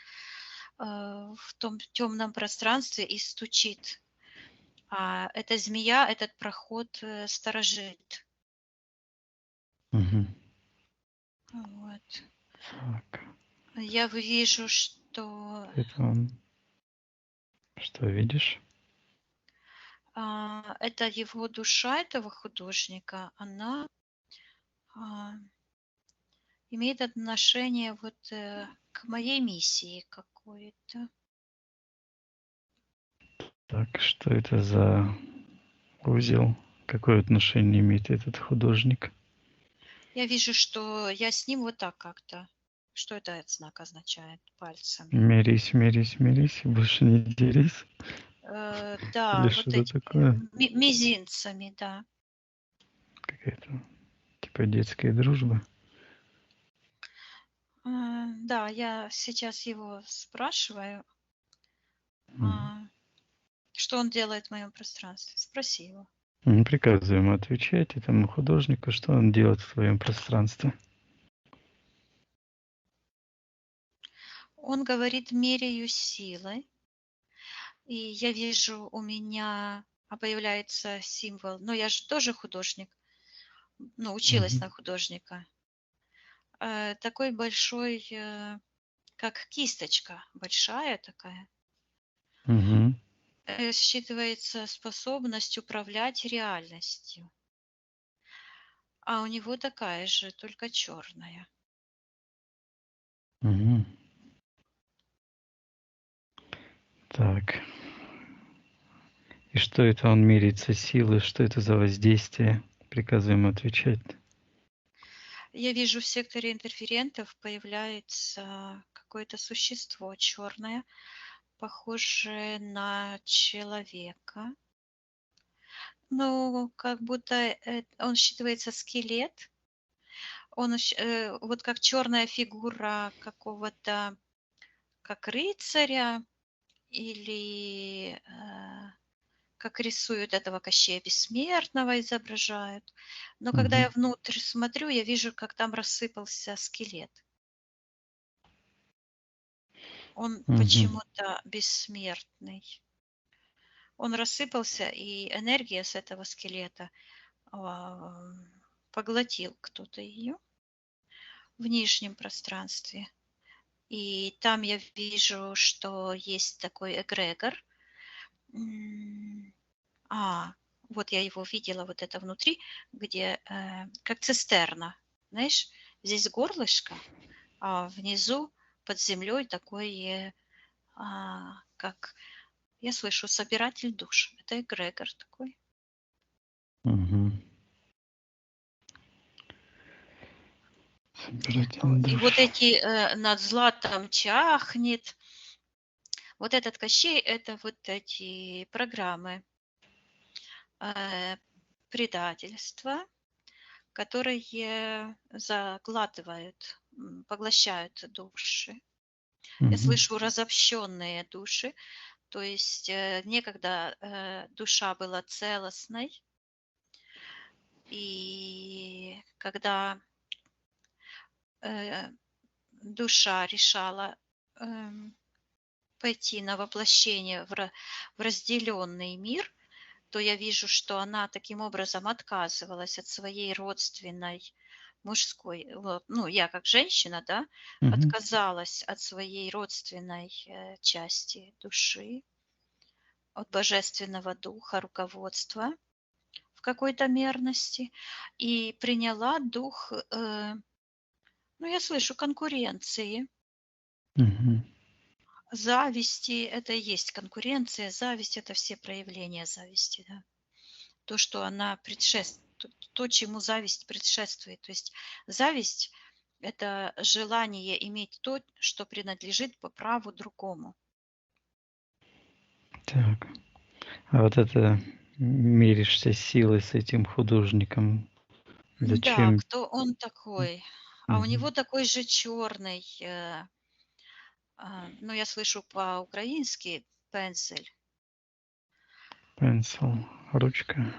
в том темном пространстве и стучит. А эта змея этот проход сторожит. Вот. Так. Я вижу, что что Это он, что видишь? это его душа, этого художника, она а, имеет отношение вот к моей миссии какой-то. Так, что это за узел? Какое отношение имеет этот художник? Я вижу, что я с ним вот так как-то. Что этот знак означает пальцами? Мирись, мирись, мирись, и больше не дерись. Или Да, вот что-то этими такое? мизинцами, да. Какая-то типа детская дружба. Да, я сейчас его спрашиваю, Мгм. что он делает в моем пространстве. Спроси его. Не приказываем отвечать этому художнику, что он делает в твоем пространстве. Он говорит, меряю силой, и я вижу, у меня появляется символ. Но я же тоже художник, ну, училась Мгм. на художника. Такой большой, как кисточка, большая такая. Мгм. Считывается способность управлять реальностью. А у него такая же, только черная. Мгм. Так. И что это он меряется силой? Что это за воздействие? Приказываем отвечать. Я вижу, в секторе интерферентов появляется какое-то существо черное, похожее на человека. Ну, как будто он считывается скелет. Он вот как черная фигура какого-то, как рыцаря или как рисуют этого Кощея Бессмертного, изображают. Но когда я Мгм. внутрь смотрю, я вижу, как там рассыпался скелет. Он Мгм. почему-то бессмертный. Он рассыпался, и энергия с этого скелета а, поглотил кто-то ее в нижнем пространстве. И там я вижу, что есть такой эгрегор. М, А, вот я его видела, вот это внутри, где как цистерна. Знаешь, здесь горлышко, а внизу под землей такой, как я слышу, собиратель душ. Это эгрегор такой. Мгм. Собиратель И вот душ. эти над златом чахнет. Вот этот Кощей– это вот эти программы э, предательства, которые заглатывают, поглощают души. Я Мгм. слышу разобщенные души, то есть некогда душа была целостной, и когда э, душа решала эм, пойти на воплощение в разделенный мир, то я вижу, что она таким образом отказывалась от своей родственной мужской, вот, ну, я как женщина, да, Мгм. отказалась от своей родственной части души, от божественного духа, руководства в какой-то мерности, и приняла дух, ну, я слышу, конкуренции, Мгм. зависти. Это и есть конкуренция, зависть– это все проявления зависти, да. То, что она то, чему зависть предшествует. То есть зависть– это желание иметь то, что принадлежит по праву другому. Так. А вот это меришься силой с этим художником. Да, Зачем? кто он такой? А у Мгм. него такой же черный, ну, я слышу по-украински, пензель. Пенсил, ручка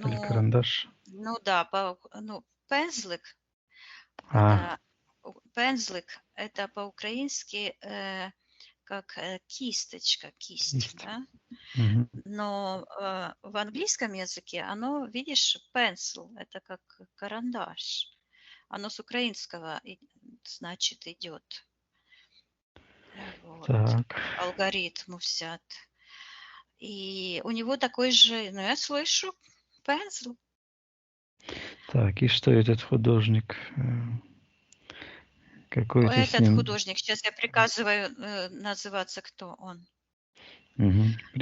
или Ну, карандаш? ну да, ну, пензлик, А, это пензлик, это по-украински как кисточка, кисть, кисть. да? Мгм. Но в английском языке оно, видишь, pencil, это как карандаш. Оно с украинского, значит, идет. Вот. Так, Алгоритм взят. И у него такой же, ну, я слышу, пензл. так, и что этот художник, какой ты с Этот ним художник, сейчас я приказываю называться, кто он.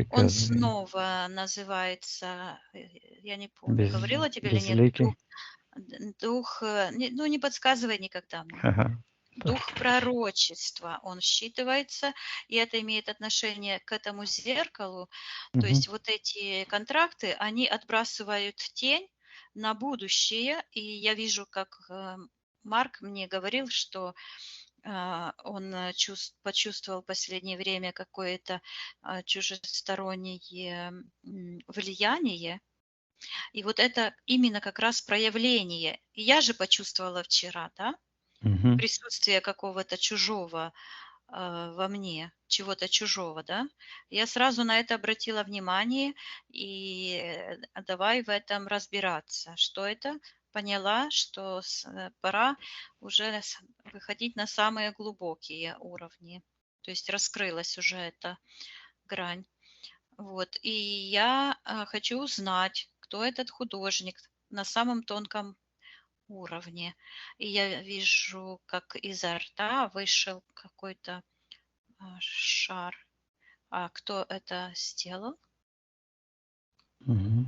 Он приказывай? снова называется, я не помню, Без, говорила тебе или нет, безликий? дух, ну не подсказывай никогда мне. Ага, так. Дух пророчества, он считывается, и это имеет отношение к этому зеркалу. То Мгм, есть вот эти контракты, они отбрасывают тень на будущее, и я вижу, как Марк мне говорил, что он почувствовал в последнее время какое-то чужестороннее влияние, и вот это именно как раз проявление. И я же почувствовала вчера, да, мгм, присутствие какого-то чужого во мне, чего-то чужого, да. Я сразу на это обратила внимание и давай в этом разбираться. Что это? Поняла, что пора уже выходить на самые глубокие уровни. То есть раскрылась уже эта грань. Вот. И я хочу узнать, кто этот художник на самом тонком уровне. И я вижу, как изо рта вышел какой-то шар. А кто это сделал? мгм.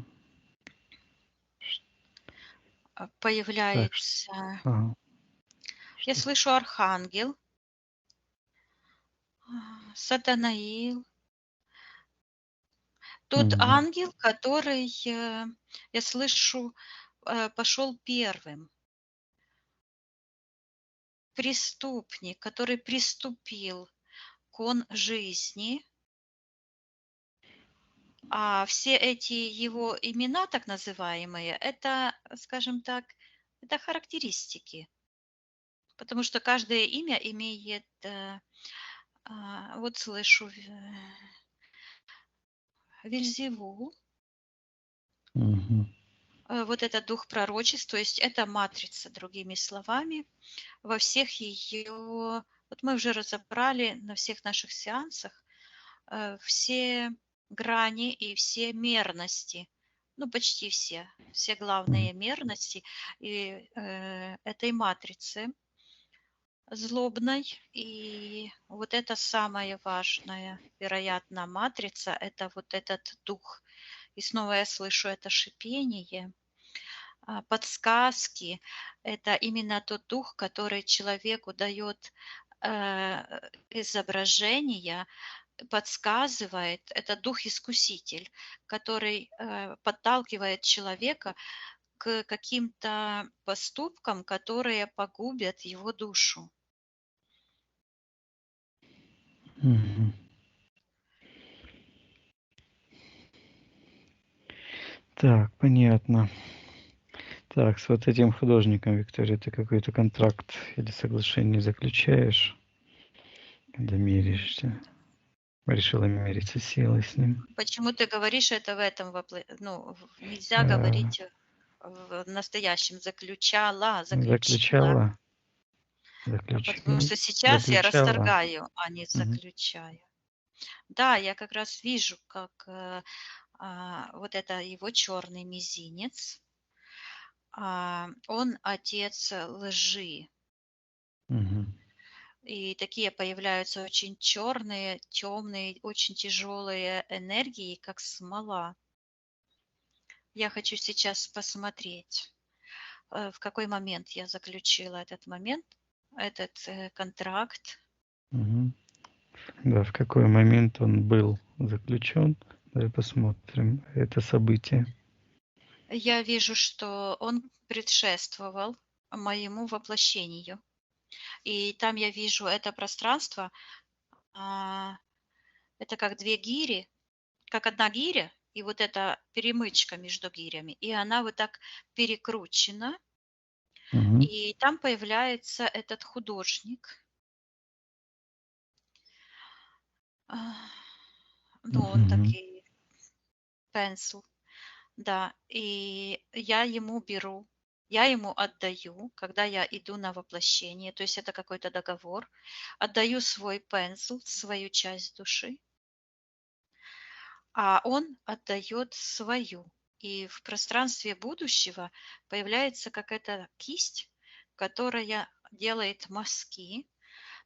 Так, Появляется, ага, я что? слышу архангел, Сатанаил, тот Мгм, ангел, который, я слышу, пошел первым, преступник, который приступил кон жизни, а все эти его имена, так называемые, это, скажем так, это характеристики, потому что каждое имя имеет, вот слышу, Вельзевул, мгм, вот этот дух пророчества, то есть это матрица, другими словами, во всех ее, вот мы уже разобрали на всех наших сеансах, все грани и все мерности, ну, почти все мгм, главные мерности и, этой матрицы злобной. И вот это самая важная, вероятно, матрица — это вот этот дух. И снова я слышу это шипение, подсказки. Это именно тот дух, который человеку дает изображения, подсказывает. Это дух-искуситель, который подталкивает человека к каким-то поступкам, которые погубят его душу. мгм. Так, понятно. Так, с вот этим художником, Виктория, ты какой-то контракт или соглашение заключаешь, когда миришься? Решила мериться силой с ним? Почему ты говоришь это в этом ну, нельзя Э, говорить в настоящем заключила, заключала? потому Заключи что сейчас я заключала? расторгаю, а не Мгм, заключаю. Да, я как раз вижу, как вот это его черный мизинец, он отец лжи. мгм, И такие появляются очень черные, темные, очень тяжелые энергии, как смола. Я хочу сейчас посмотреть, в какой момент я заключила этот момент, этот контракт. мгм. Да, в какой момент он был заключен? Давай посмотрим это событие. Я вижу, что он предшествовал моему воплощению. И там я вижу это пространство, а, это как две гири, как одна гиря, и вот эта перемычка между гирями, и она вот так перекручена, Мгм, и там появляется этот художник. А, ну, он мгм, такой пенсил, да, и я ему беру. я ему отдаю, когда я иду на воплощение, то есть это какой-то договор, отдаю свой пензл, свою часть души, а он отдает свою. И в пространстве будущего появляется какая-то кисть, которая делает мазки,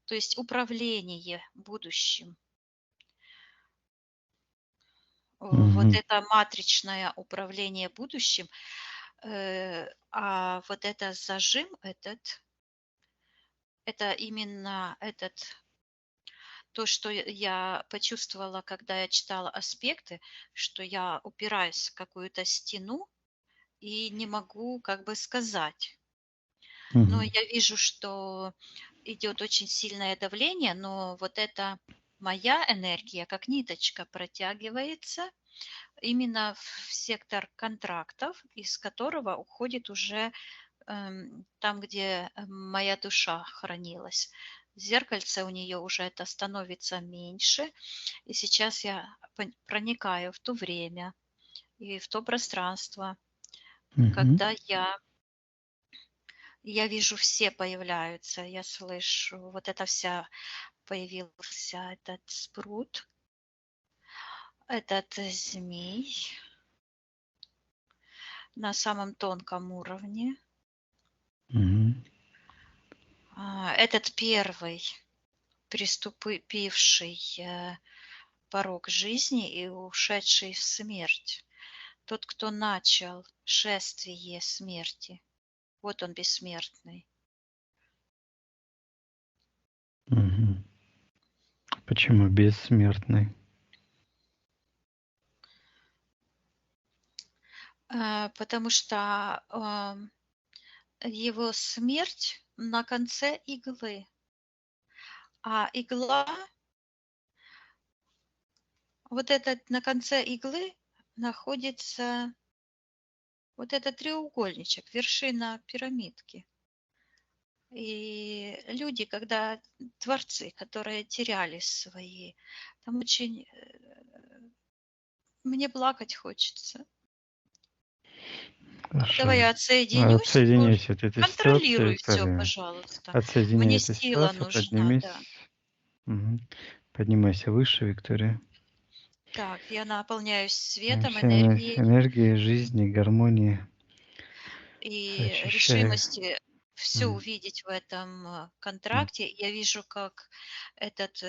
то есть управление будущим. Вот это матричное управление будущим, а вот это зажим это именно то, что я почувствовала, когда я читала аспекты, что я упираюсь в какую-то стену и не могу как бы сказать. Но я вижу, что идет очень сильное давление, но вот эта моя энергия, как ниточка, протягивается именно в сектор контрактов, из которого уходит уже там, где моя душа хранилась. Зеркальце у нее уже это становится меньше, и сейчас я проникаю в то время и в то пространство, когда я вижу, все появляются, я слышу, вот это вся появился этот спрут, этот змей на самом тонком уровне. Этот первый, приступивший порог жизни и ушедший в смерть. Тот, кто начал шествие смерти. Вот он бессмертный. Почему бессмертный? Потому что его смерть на конце иглы. А игла, вот этот на конце иглы находится вот этот треугольничек, вершина пирамидки. И люди, когда творцы, которые теряли свои, там очень мне плакать хочется. Хорошо. Давай я отсоединюсь. Отсоединяйся от этой ситуации, Контролируй все, Виктория. пожалуйста. Отсоединяй Мне эту сила ситуацию, нужна, поднимись. да. Поднимайся выше, Виктория. Так, я наполняюсь светом, Вся энергией энергия жизни, гармонии. и Очищай. решимости все увидеть в этом контракте. Я вижу, как этот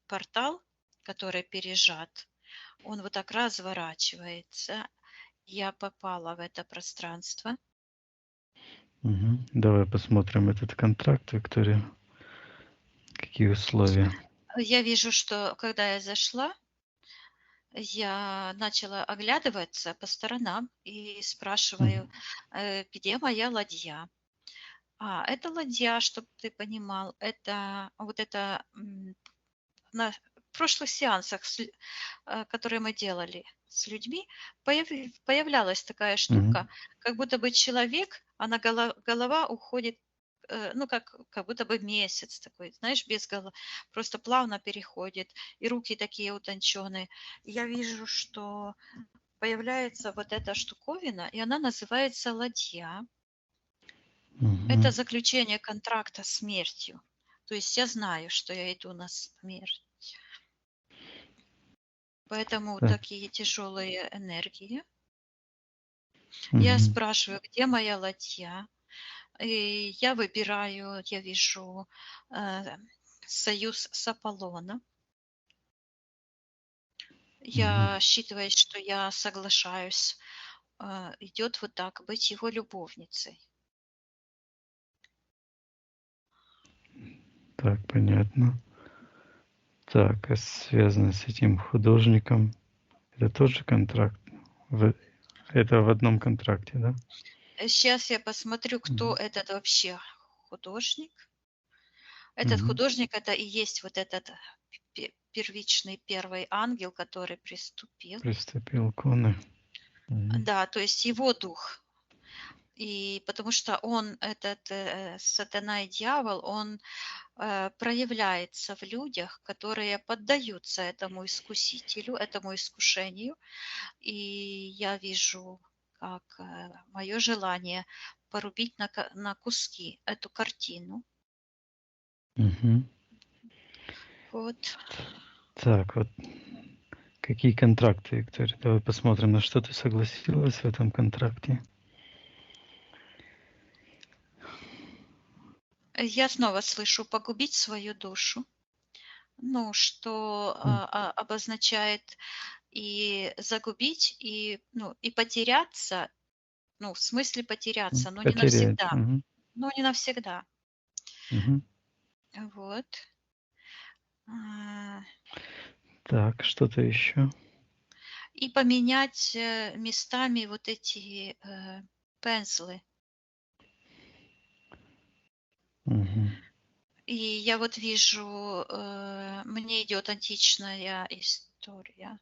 портал, который пережат, он вот так разворачивается. Я попала в это пространство. Давай посмотрим этот контракт, Виктория. Какие условия? Я вижу, что когда я зашла, я начала оглядываться по сторонам и спрашиваю, где моя ладья? Это ладья, чтобы ты понимал, это вот это на прошлых сеансах, которые мы делали с людьми, появлялась такая штука, как будто бы человек, а голова уходит, ну, как будто бы месяц такой, знаешь, без головы, просто плавно переходит, и руки такие утонченные. Я вижу, что появляется вот эта штуковина, и она называется ладья. Это заключение контракта с смертью. То есть я знаю, что я иду на смерть. Поэтому такие тяжелые энергии. Я спрашиваю, где моя ладья? И я выбираю, я вижу союз с Аполлоном. Я считываю, что я соглашаюсь, идет вот так, быть его любовницей. Так, понятно. Так, а связано с этим художником, это тоже контракт? Это в одном контракте, да? Сейчас я посмотрю, кто этот вообще художник. Этот художник, это и есть вот этот первичный первый ангел, который приступил. Приступил к он. Да, то есть его дух. И потому что он, этот сатана и дьявол, он проявляется в людях, которые поддаются этому искусителю, этому искушению. И я вижу, как мое желание порубить на куски эту картину. Мгм. Вот. Так, вот какие контракты, Виктория? Давай посмотрим, на что ты согласилась в этом контракте. Я снова слышу погубить свою душу. Ну, что обозначает и загубить, и, ну, и потеряться, ну, в смысле потеряться, но не Потерять. навсегда. Но не навсегда. Мгм. Вот. А, Так, что-то еще? И поменять местами вот эти пензлы. Мгм. И я вот вижу, мне идет античная история.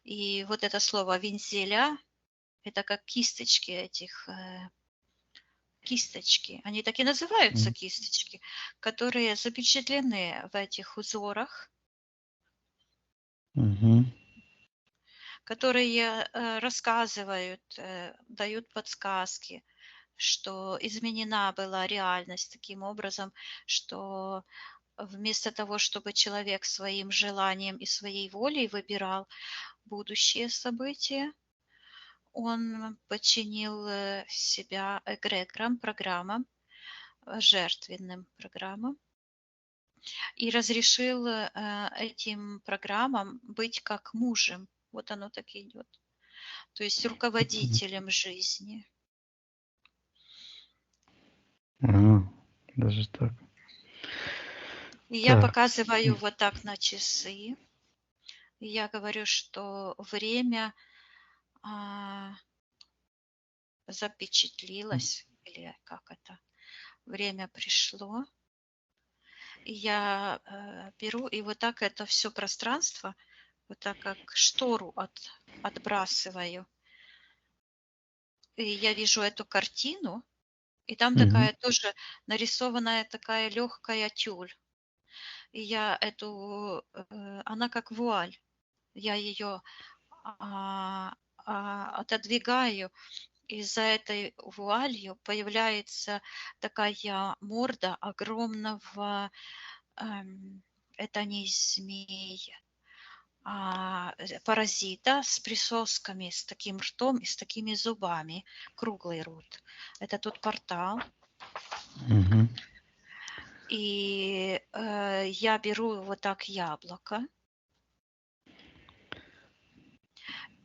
И вот это слово вензеля, это как кисточки этих, кисточки. Они так и называются М. кисточки, которые запечатлены в этих узорах, Мгм. которые рассказывают, дают подсказки, что изменена была реальность таким образом, что вместо того, чтобы человек своим желанием и своей волей выбирал будущие события, он подчинил себя эгрегорам, программам, жертвенным программам и разрешил этим программам быть как мужем. Вот оно так идет. То есть руководителем жизни. Даже так. И я Так. показываю вот так на часы. И я говорю, что время запечатлилось, или как это, время пришло. И я беру и вот так это все пространство, вот так как штору отбрасываю. И я вижу эту картину, и там Мгм. такая тоже нарисованная такая легкая тюль. И я эту, она как вуаль, я ее отодвигаю, и за этой вуалью появляется такая морда огромного, это не змей, паразита с присосками, с таким ртом и с такими зубами, круглый рот. Это тот портал. Мгм. И я беру вот так яблоко,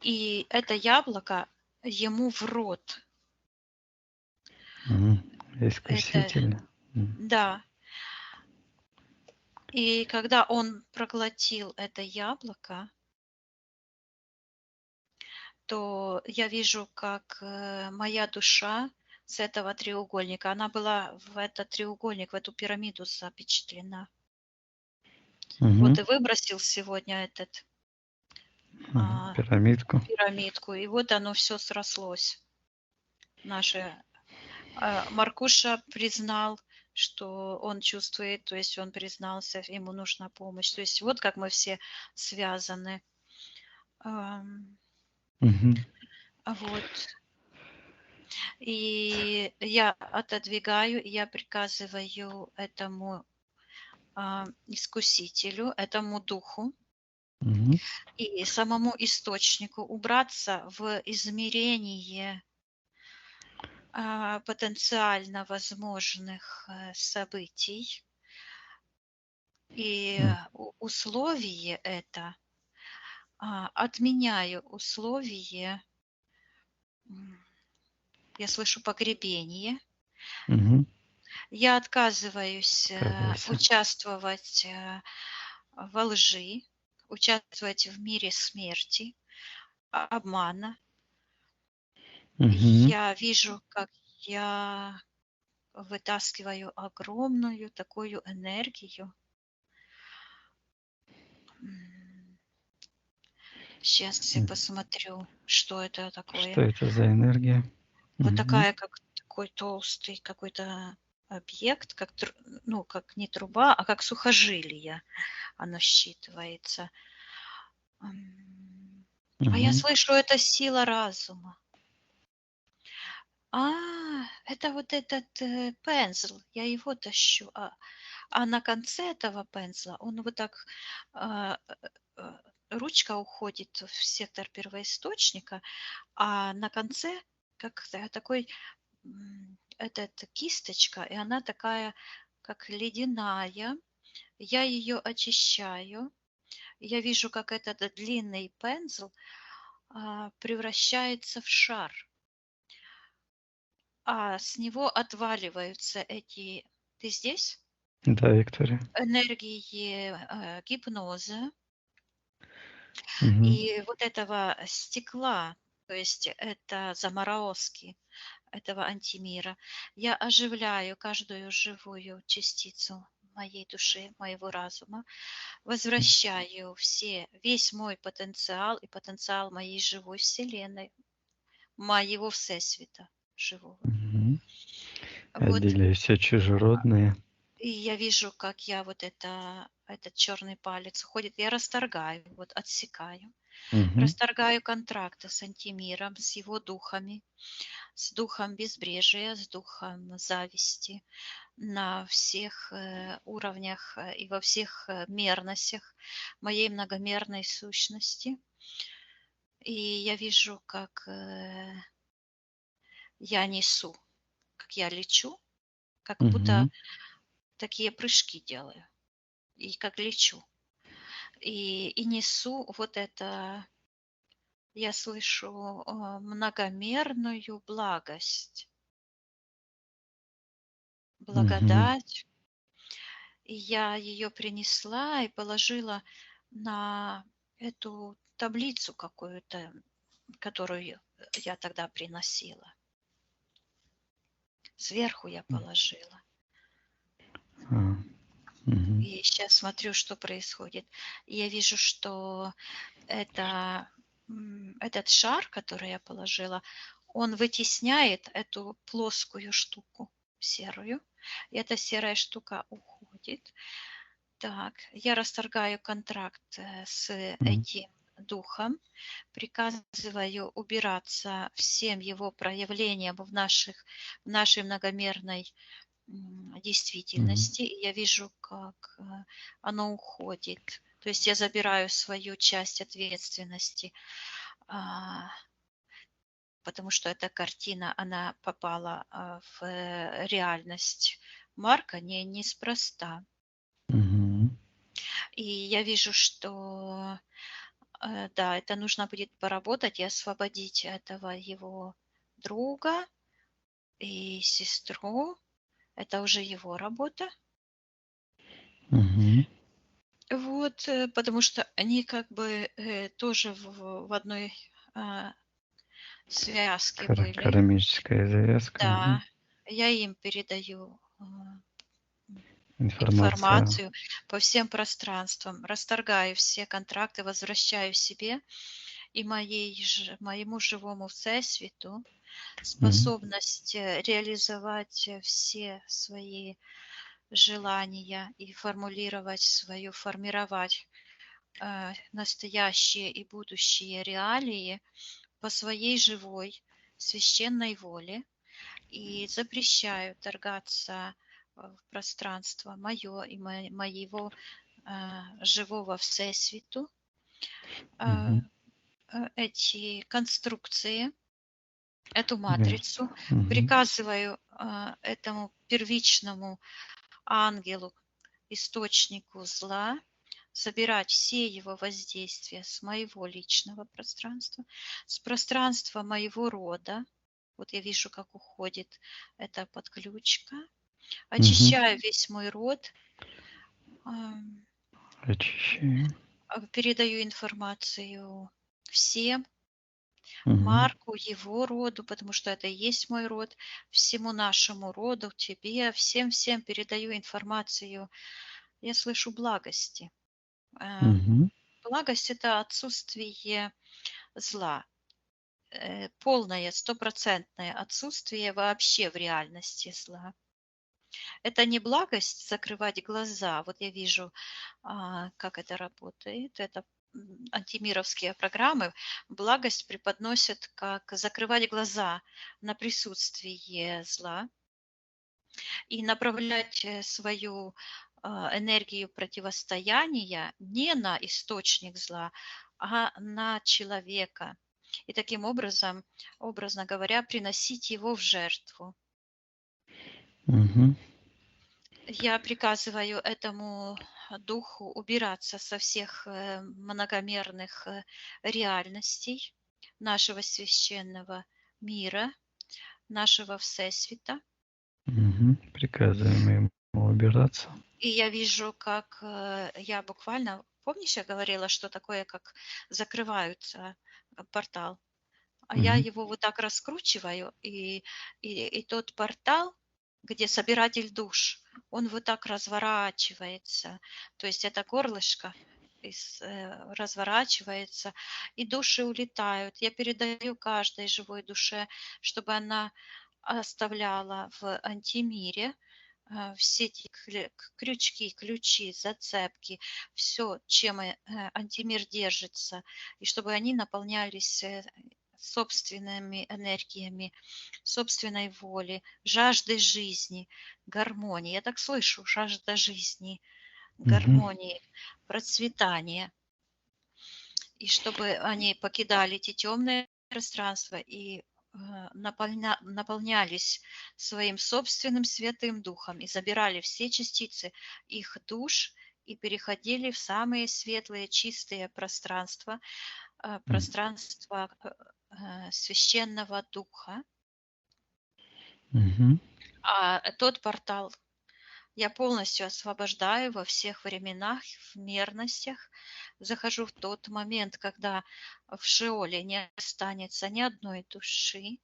и это яблоко ему в рот. Мгм. Это, Искуситель. да. И когда он проглотил это яблоко, то я вижу, как моя душа с этого треугольника, она была в этот треугольник, в эту пирамиду запечатлена. Вот Мгм. и выбросил сегодня этот а, Пирамидку. пирамидку, и вот оно все срослось. Наше Маркуша признал, что он чувствует, то есть он признался, ему нужна помощь. То есть вот как мы все связаны. Мгм. Вот. И я отодвигаю, и я приказываю этому искусителю, этому духу Мгм. и самому источнику убраться в измерение потенциально возможных событий. И условие это, отменяю условие, я слышу погребение. Мгм. Я отказываюсь Отправляйся. участвовать во лжи, участвовать в мире смерти, обмана. Мгм. Я вижу, как я вытаскиваю огромную такую энергию. Сейчас я посмотрю, что это Что такое. это за энергия? Вот Мгм. такая, как такой толстый какой-то объект, как, ну, как не труба, а как сухожилие оно считывается. А я Мгм. слышу, это сила разума. Это вот этот пензл, я его тащу. А на конце этого пензла он вот так, а, э, ручка уходит в сектор первоисточника, а на конце как такой, этот кисточка, и она такая, как ледяная. Я ее очищаю. Я вижу, как этот длинный пензл превращается в шар, а с него отваливаются эти, ты здесь? Да, Виктория. Энергии гипноза Мгм. и вот этого стекла, то есть это заморозки этого антимира. Я оживляю каждую живую частицу моей души, моего разума, возвращаю весь мой потенциал и потенциал моей живой вселенной, моего всесвета живого. Мгм. Вот, Отделяю все чужеродные. и я вижу, как я вот этот черный палец уходит, я расторгаю, вот отсекаю, Мгм. расторгаю контракты с антимиром, с его духами, с духом безбрежия, с духом зависти на всех уровнях и во всех мерностях моей многомерной сущности. И я вижу, как я несу, как я лечу, как будто Мгм. такие прыжки делаю, и как лечу. И несу вот это, я слышу многомерную благость, Мгм. благодать. И я ее принесла и положила на эту таблицу какую-то, которую я тогда приносила. Сверху я положила. А, мгм. И сейчас смотрю, что происходит. И я вижу, что это, этот шар, который я положила, он вытесняет эту плоскую штуку серую. И эта серая штука уходит. Так, я расторгаю контракт с Мгм. этим духом, приказываю убираться всем его проявлениям в нашей многомерной Мгм. действительности. И я вижу, как оно уходит. То есть я забираю свою часть ответственности, а, потому что эта картина, она попала в реальность Марка неспроста. Мгм. И я вижу, что да, это нужно будет поработать и освободить этого его друга и сестру. Это уже его работа. Мгм. Вот, потому что они как бы тоже в одной а, связке были. Кармическая завязка. Мгм. Да, я им передаю Информация. информацию по всем пространствам, расторгаю все контракты, возвращаю себе и моему живому всесвіту Мгм. способность реализовать все свои желания и формировать настоящие и будущие реалии по своей живой священной воле и запрещаю торгаться в пространство мое и моего живого всесвіту, Мгм. эти конструкции, эту Ясно. матрицу, Мгм. приказываю этому первичному ангелу, источнику зла, собирать все его воздействия с моего личного пространства, с пространства моего рода. Вот я вижу, как уходит эта подключка. Мгм. Очищаю весь мой род, Очищаем. передаю информацию всем, Мгм. Марку, его роду, потому что это и есть мой род, всему нашему роду, тебе, всем передаю информацию. Я слышу благости. Э, Мгм. Благость – это отсутствие зла, полное, стопроцентное отсутствие вообще в реальности зла. Это не благость закрывать глаза. Вот я вижу, как это работает. Это антимировские программы благость преподносят как закрывать глаза на присутствие зла и направлять свою энергию противостояния не на источник зла, а на человека. И таким образом, образно говоря, приносить его в жертву. Мгм. Я приказываю этому духу убираться со всех многомерных реальностей нашего священного мира, нашего Всесвета. Мгм. Приказываем ему убираться. И я вижу, как я буквально, помнишь, я говорила, что такое, как закрываются портал, а я Мгм. его вот так раскручиваю, и тот портал, где собиратель душ, он вот так разворачивается. То есть это горлышко разворачивается, и души улетают. Я передаю каждой живой душе, чтобы она оставляла в антимире все эти крючки, ключи, зацепки, все, чем антимир держится, и чтобы они наполнялись собственными энергиями, собственной воли, жаждой жизни, гармонии. Я так слышу, жажда жизни, Мгм. гармонии, процветания. И чтобы они покидали эти темные пространства и наполнялись своим собственным Святым Духом и забирали все частицы их душ и переходили в самые светлые, чистые пространства, пространства священного Духа. Мгм. А тот портал я полностью освобождаю во всех временах, в мерностях. Захожу в тот момент, когда в Шеоле не останется ни одной души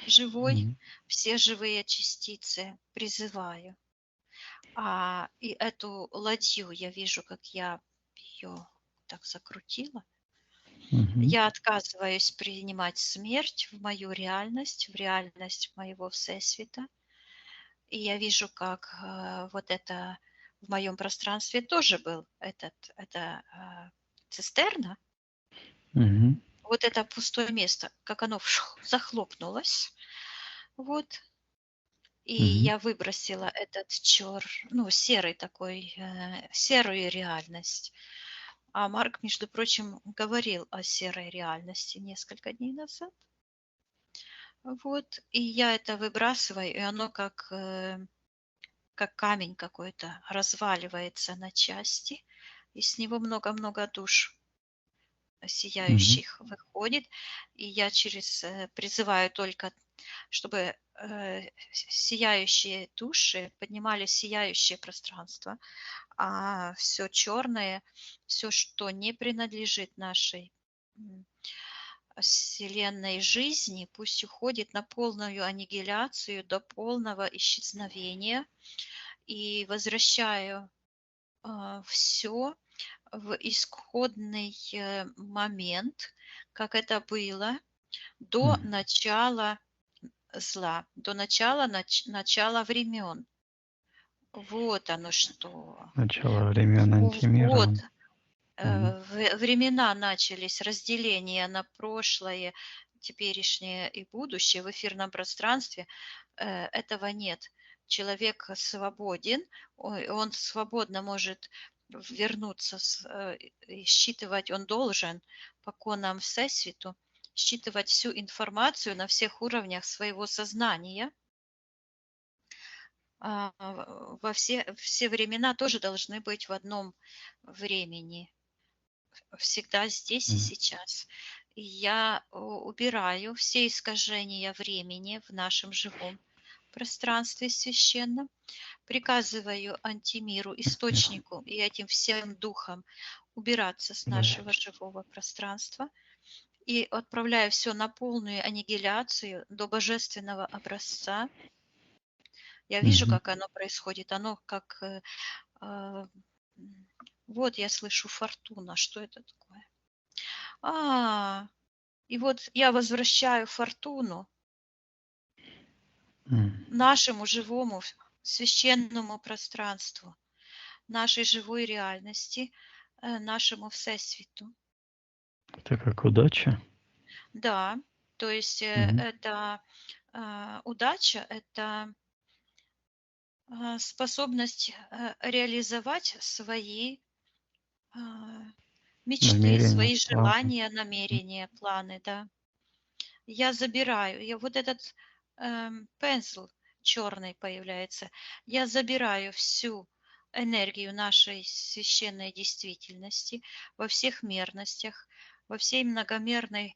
живой. Мгм. Все живые частицы призываю. И эту ладью я вижу, как я ее так закрутила. Мгм. Я отказываюсь принимать смерть в мою реальность, в реальность моего Всесвета. И я вижу, как вот это в моем пространстве тоже был это цистерна, Мгм. вот это пустое место, как оно захлопнулось, вот, и Мгм. я выбросила этот серый такой, серую реальность. А Марк, между прочим, говорил о серой реальности несколько дней назад. Вот, и я это выбрасываю, и оно как камень какой-то разваливается на части, и с него много-много душ Мгм. сияющих выходит. И я призываю только, чтобы сияющие души поднимали сияющее пространство, а все черное, все, что не принадлежит нашей вселенной жизни, пусть уходит на полную аннигиляцию до полного исчезновения, и возвращаю все в исходный момент, как это было до Мгм. начала зла, до начала времен. Вот оно что. Начало времен антимира. Вот. Мгм. Времена начались, разделения на прошлое, теперешнее и будущее в эфирном пространстве. Этого нет. Человек свободен, он свободно может вернуться, и считывать, он должен по конам Всесвіту, считывать всю информацию на всех уровнях своего сознания. Все времена тоже должны быть в одном времени, всегда здесь и Мгм. сейчас. И я убираю все искажения времени в нашем живом пространстве священном, приказываю антимиру, Мир. источнику и этим всем духам убираться с Да. нашего живого пространства и отправляю все на полную аннигиляцию до божественного образца. Я вижу, Мгм. как оно происходит. Оно как... э, вот я слышу фортуна. Что это такое? А, и вот я возвращаю фортуну М. нашему живому священному пространству, нашей живой реальности, нашему Всесвіту. Это как удача? Да, то есть Мгм. это удача, это способность реализовать свои мечты, Намерение, свои планы. желания, намерения, планы, да. Я забираю, вот этот пензл черный появляется, я забираю всю энергию нашей священной действительности во всех мерностях, во всей многомерной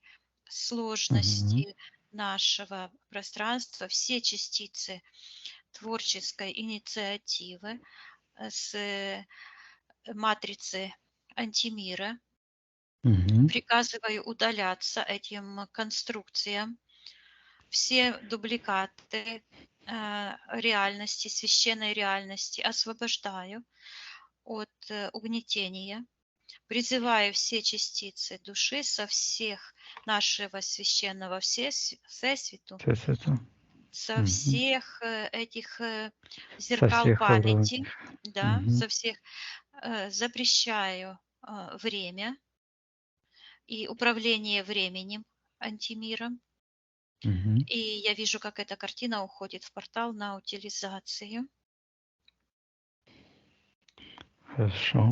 Мгм. сложности нашего пространства, все частицы творческой инициативы с матрицы антимира, Мгм. приказываю удаляться этим конструкциям, все дубликаты реальности, священной реальности освобождаю от угнетения, призываю все частицы души со всех нашего священного всесвіту, Это. со Мгм. всех этих Со зеркал всех уровней. памяти, да, Мгм. со всех запрещаю время и управление временем антимиром. Мгм. И я вижу, как эта картина уходит в портал на утилизацию. Хорошо.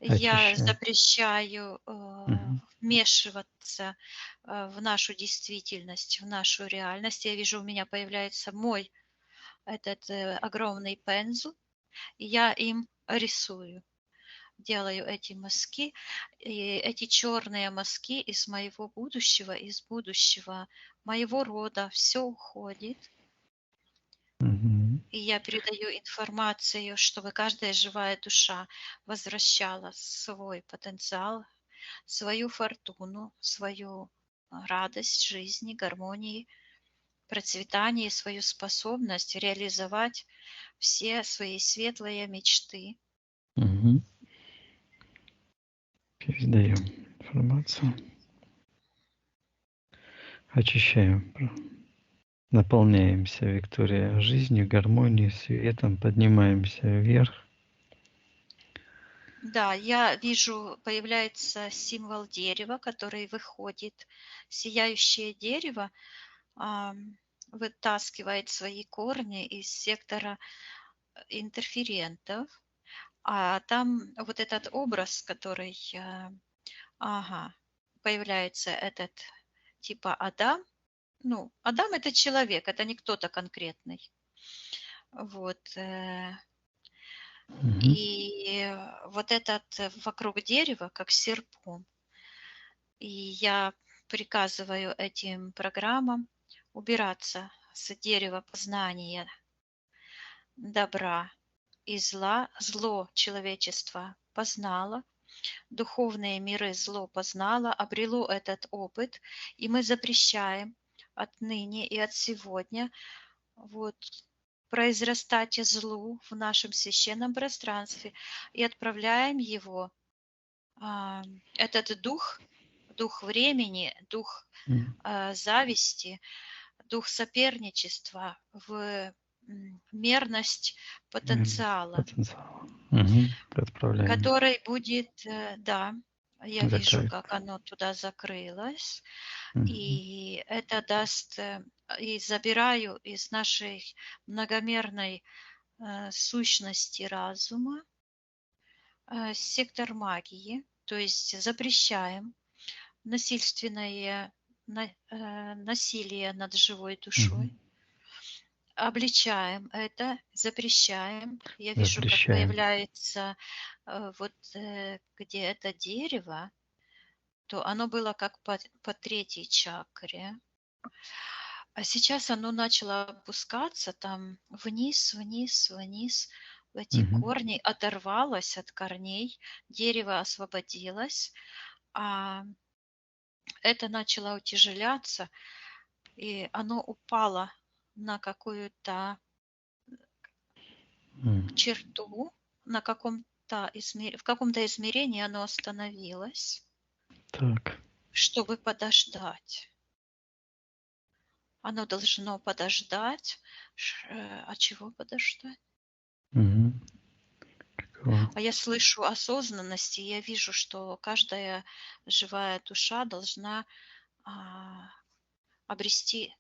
Я Очищаю. запрещаю Мгм. вмешиваться в нашу действительность, в нашу реальность. Я вижу, у меня появляется мой этот огромный пензл, и я им рисую. Делаю эти мазки, и эти черные мазки из моего будущего, из будущего моего рода, все уходит. Мгм. И я передаю информацию, чтобы каждая живая душа возвращала свой потенциал, свою фортуну, свою радость жизни, гармонии, процветание, свою способность реализовать все свои светлые мечты. Мгм. Передаем информацию. Очищаем. Наполняемся, Виктория, жизнью, гармонией, светом, поднимаемся вверх. Да, я вижу, появляется символ дерева, который выходит. Сияющее дерево вытаскивает свои корни из сектора интерферентов. А там вот этот образ, который, ага, появляется этот типа Адам. Ну, Адам это человек, это не кто-то конкретный. Вот. Мгм. И вот этот вокруг дерева, как серпом. И я приказываю этим программам убираться с дерева познания добра и зла. Зло человечества познало, духовные миры зло познало, обрело этот опыт, и мы запрещаем отныне и от сегодня вот, произрастать злу в нашем священном пространстве и отправляем его, этот дух, дух времени, дух М. зависти, дух соперничества в мерность потенциала, Потенциал. Мгм. Отправляем. который будет, да, я вижу, Закрыт. как оно туда закрылось, Мгм. и это даст, и забираю из нашей многомерной сущности разума сектор магии, то есть запрещаем насильственное насилие над живой Мгм. душой, обличаем это, запрещаем. Я вижу, как Запрещаем. появляется вот где это дерево, то оно было как по третьей чакре, а сейчас оно начало опускаться там вниз, вниз, вниз. В эти Мгм. корни оторвалось от корней, дерево освободилось, а это начало утяжеляться, и оно упало на какую-то М. черту, на в каком-то измерении оно остановилось, Так. чтобы подождать. Оно должно подождать. А чего подождать? Мгм. Легко. А я слышу осознанность, и я вижу, что каждая живая душа должна а, обрести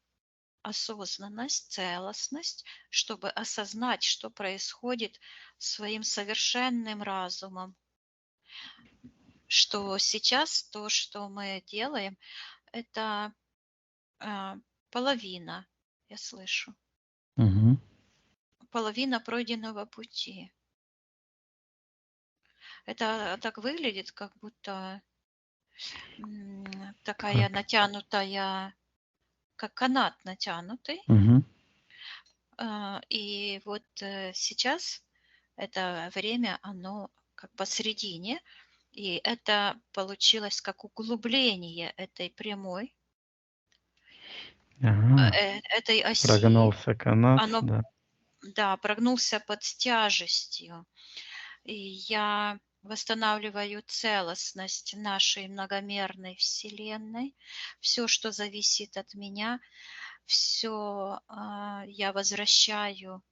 осознанность, целостность, чтобы осознать, что происходит своим совершенным разумом. Что сейчас то, что мы делаем, это а, половина, я слышу, Мгм. половина пройденного пути. Это так выглядит, как будто такая Так. натянутая, как канат натянутый. Мгм. И вот сейчас это время, оно как посередине, и это получилось как углубление этой прямой, Ага. этой оси. Прогнулся канат, Оно, да. да, прогнулся под тяжестью. И я восстанавливаю целостность нашей многомерной Вселенной. Все, что зависит от меня, все я возвращаю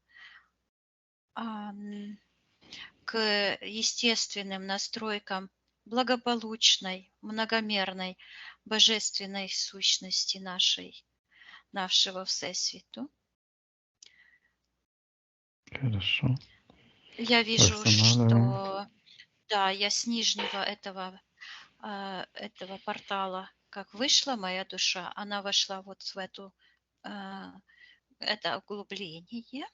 к естественным настройкам благополучной, многомерной, божественной сущности нашего Всесвіту. Хорошо. Я вижу, Восстанавливаем. что да, я с нижнего этого портала, как вышла моя душа, она вошла вот в а, это углубление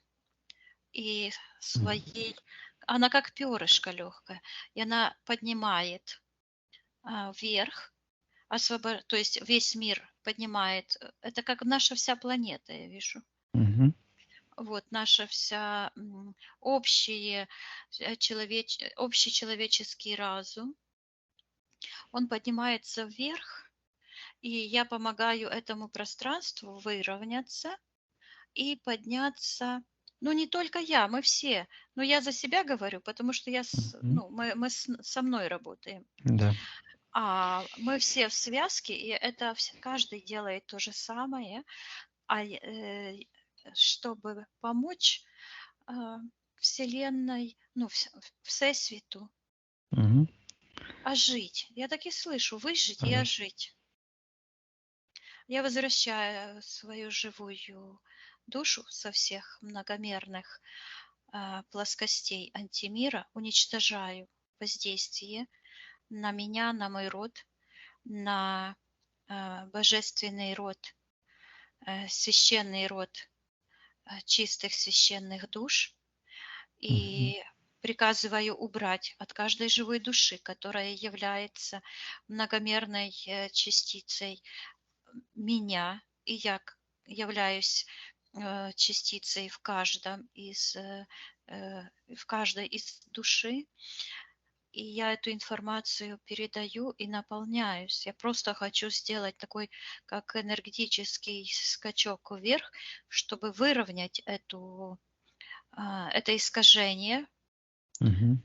и своей, она как перышко легкое, и она поднимает вверх, то есть весь мир поднимает, это как наша вся планета, я вижу. Мгм. Вот наша вся общий человеческий разум, он поднимается вверх, и я помогаю этому пространству выровняться и подняться. Ну, не только я, мы все. Но я за себя говорю, потому что Мгм. мы со мной работаем. Да. А мы все в связке, и каждый делает то же самое, чтобы помочь а, Вселенной, ну, Всесвіту Мгм. ожить. Я так и слышу, выжить и Хорошо. ожить. Я возвращаю свою живую душу со всех многомерных плоскостей антимира, уничтожаю воздействие на меня, на мой род, на божественный род, священный род чистых священных душ Мгм. и приказываю убрать от каждой живой души, которая является многомерной частицей меня, и я являюсь частицей в каждой из души, и я эту информацию передаю и наполняюсь. Я просто хочу сделать такой, как энергетический скачок вверх, чтобы выровнять это искажение. Мгм.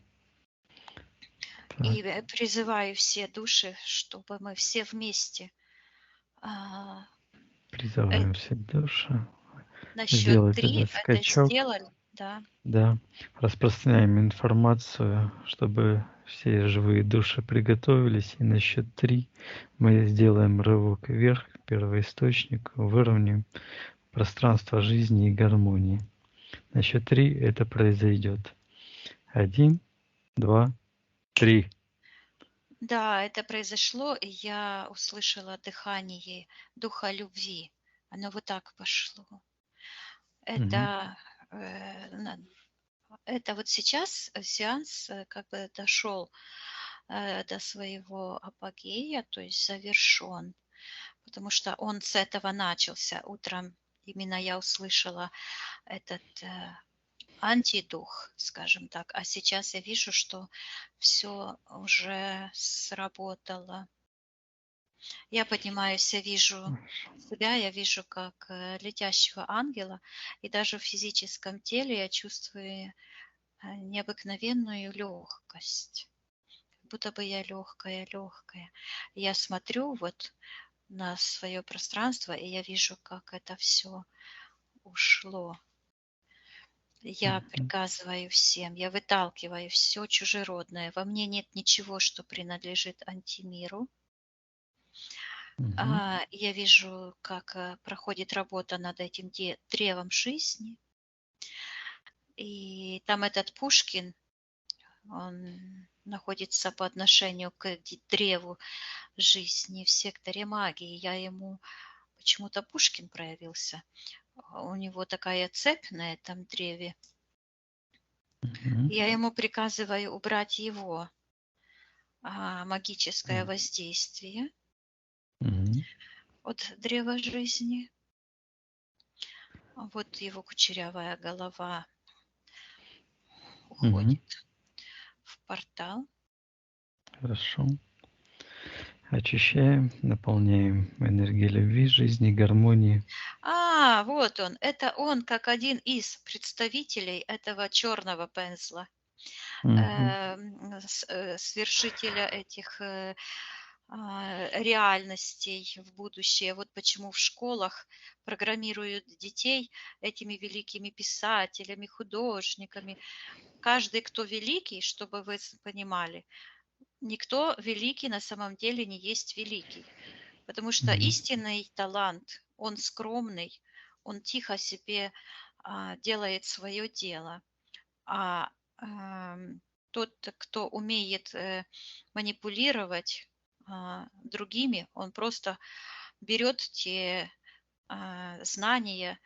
Так. И призываю все души, чтобы мы все вместе а, э, Призываем все души на счет сделать 3 этот это скачок. сделали, да. Да. Распространяем информацию, чтобы все живые души приготовились. И на счет 3 мы сделаем рывок вверх к первоисточнику, выровняем пространство жизни и гармонии. На счет 3 это произойдет. 1, 2, 3. Да, это произошло, и я услышала дыхание духа любви. Оно вот так пошло. Мгм. Это, это вот сейчас сеанс как бы дошел до своего апогея, то есть завершен, потому что он с этого начался. Утром именно я услышала этот антидух, скажем так, а сейчас я вижу, что все уже сработало. Я поднимаюсь, я вижу себя, я вижу как летящего ангела, и даже в физическом теле я чувствую необыкновенную легкость. Как будто бы я легкая, легкая. Я смотрю вот на свое пространство, и я вижу, как это все ушло. Я приказываю всем, я выталкиваю все чужеродное. Во мне нет ничего, что принадлежит антимиру. Мгм. Я вижу, как проходит работа над этим древом жизни. И там этот Пушкин, он находится по отношению к древу жизни в секторе магии. Я ему почему-то Пушкин проявился. У него такая цепь на этом древе. Мгм. Я ему приказываю убрать его магическое воздействие Мгм. от древа жизни. Вот его кучерявая голова Мгм. уходит в портал. Хорошо. Очищаем, наполняем энергией любви, жизни, гармонии. Вот он. Это он как один из представителей этого черного пензла, Мгм. свершителя этих реальностей в будущее. Вот почему в школах программируют детей этими великими писателями, художниками. Каждый, кто великий, чтобы вы понимали, никто великий на самом деле не есть великий. Потому что Мгм. истинный талант, он скромный, он тихо себе делает свое дело. А тот, кто умеет манипулировать другими, он просто берет те знания,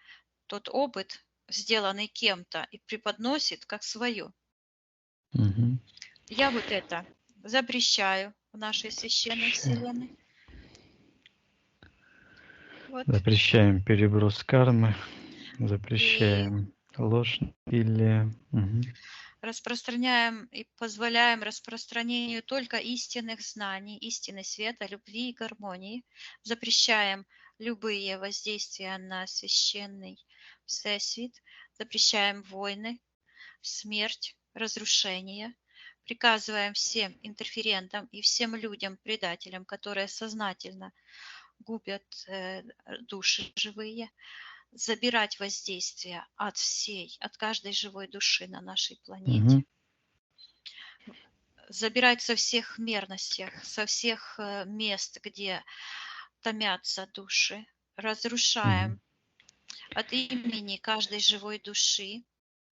тот опыт, сделанный кем-то, и преподносит как свое. Мгм. Я вот это запрещаю в нашей священной Запрещаем. вселенной. Вот. Запрещаем переброс кармы, И запрещаем ложь или распространяем и позволяем распространению только истинных знаний, истины света, любви и гармонии. Запрещаем любые воздействия на священный всесвет. Запрещаем войны, смерть, разрушение. Приказываем всем интерферентам и всем людям, предателям, которые сознательно губят души живые, забирать воздействие от каждой живой души на нашей Мгм. планете, забирать со всех мерностях, со всех мест, где томятся души, Мгм. разрушаем от имени каждой живой души,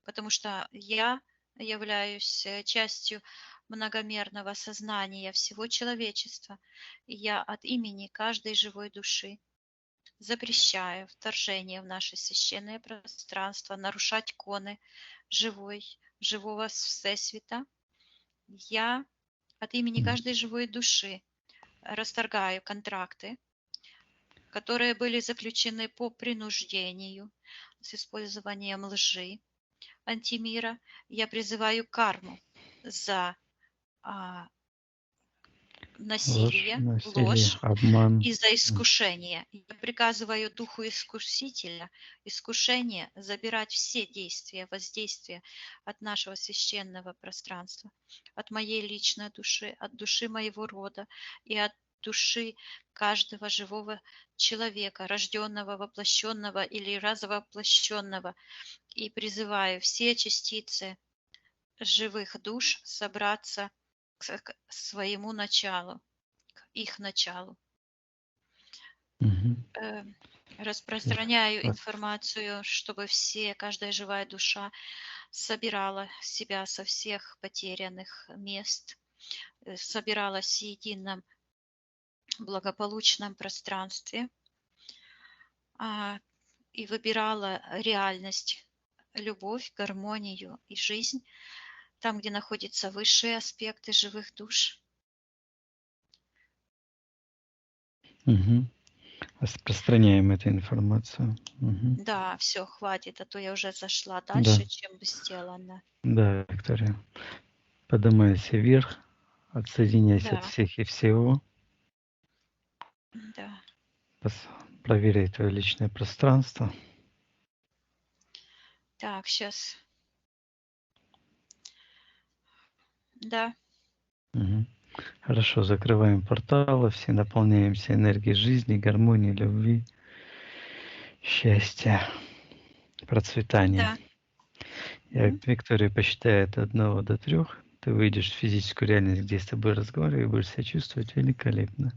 потому что я являюсь частью многомерного сознания всего человечества, и я от имени каждой живой души запрещаю вторжение в наше священное пространство, нарушать коны живого Всесвета. Я от имени Мгм. каждой живой души расторгаю контракты, которые были заключены по принуждению с использованием лжи, антимира. Я призываю карму за Ложь, насилие, насилие, ложь обман. и за искушение. Я приказываю духу искусителя, искушение забирать все действия, воздействия от нашего священного пространства, от моей личной души, от души моего рода и от души каждого живого человека, рожденного, воплощенного или развоплощенного. И призываю все частицы живых душ собраться к своему началу, к их началу. Мгм. Э, Всех Распространяю от информацию, чтобы каждая живая душа собирала себя со всех потерянных мест, собиралась в едином благополучном пространстве и выбирала реальность, любовь, гармонию и жизнь там, где находятся высшие аспекты живых душ. Мгм. Распространяем эту информацию. Мгм. Да, все, хватит, а то я уже зашла Да, дальше, чем сделано. да, Виктория. Поднимайся вверх, отсоединяйся от Да, всех и всего, да, проверяй твое личное пространство. так, сейчас, да. Мгм. Хорошо, закрываем порталы, все наполняемся энергией жизни, гармонии, любви, счастья, процветания. Да, Виктория посчитает от 1 до 3, ты выйдешь в физическую реальность, где с тобой разговариваю, и будешь себя чувствовать великолепно.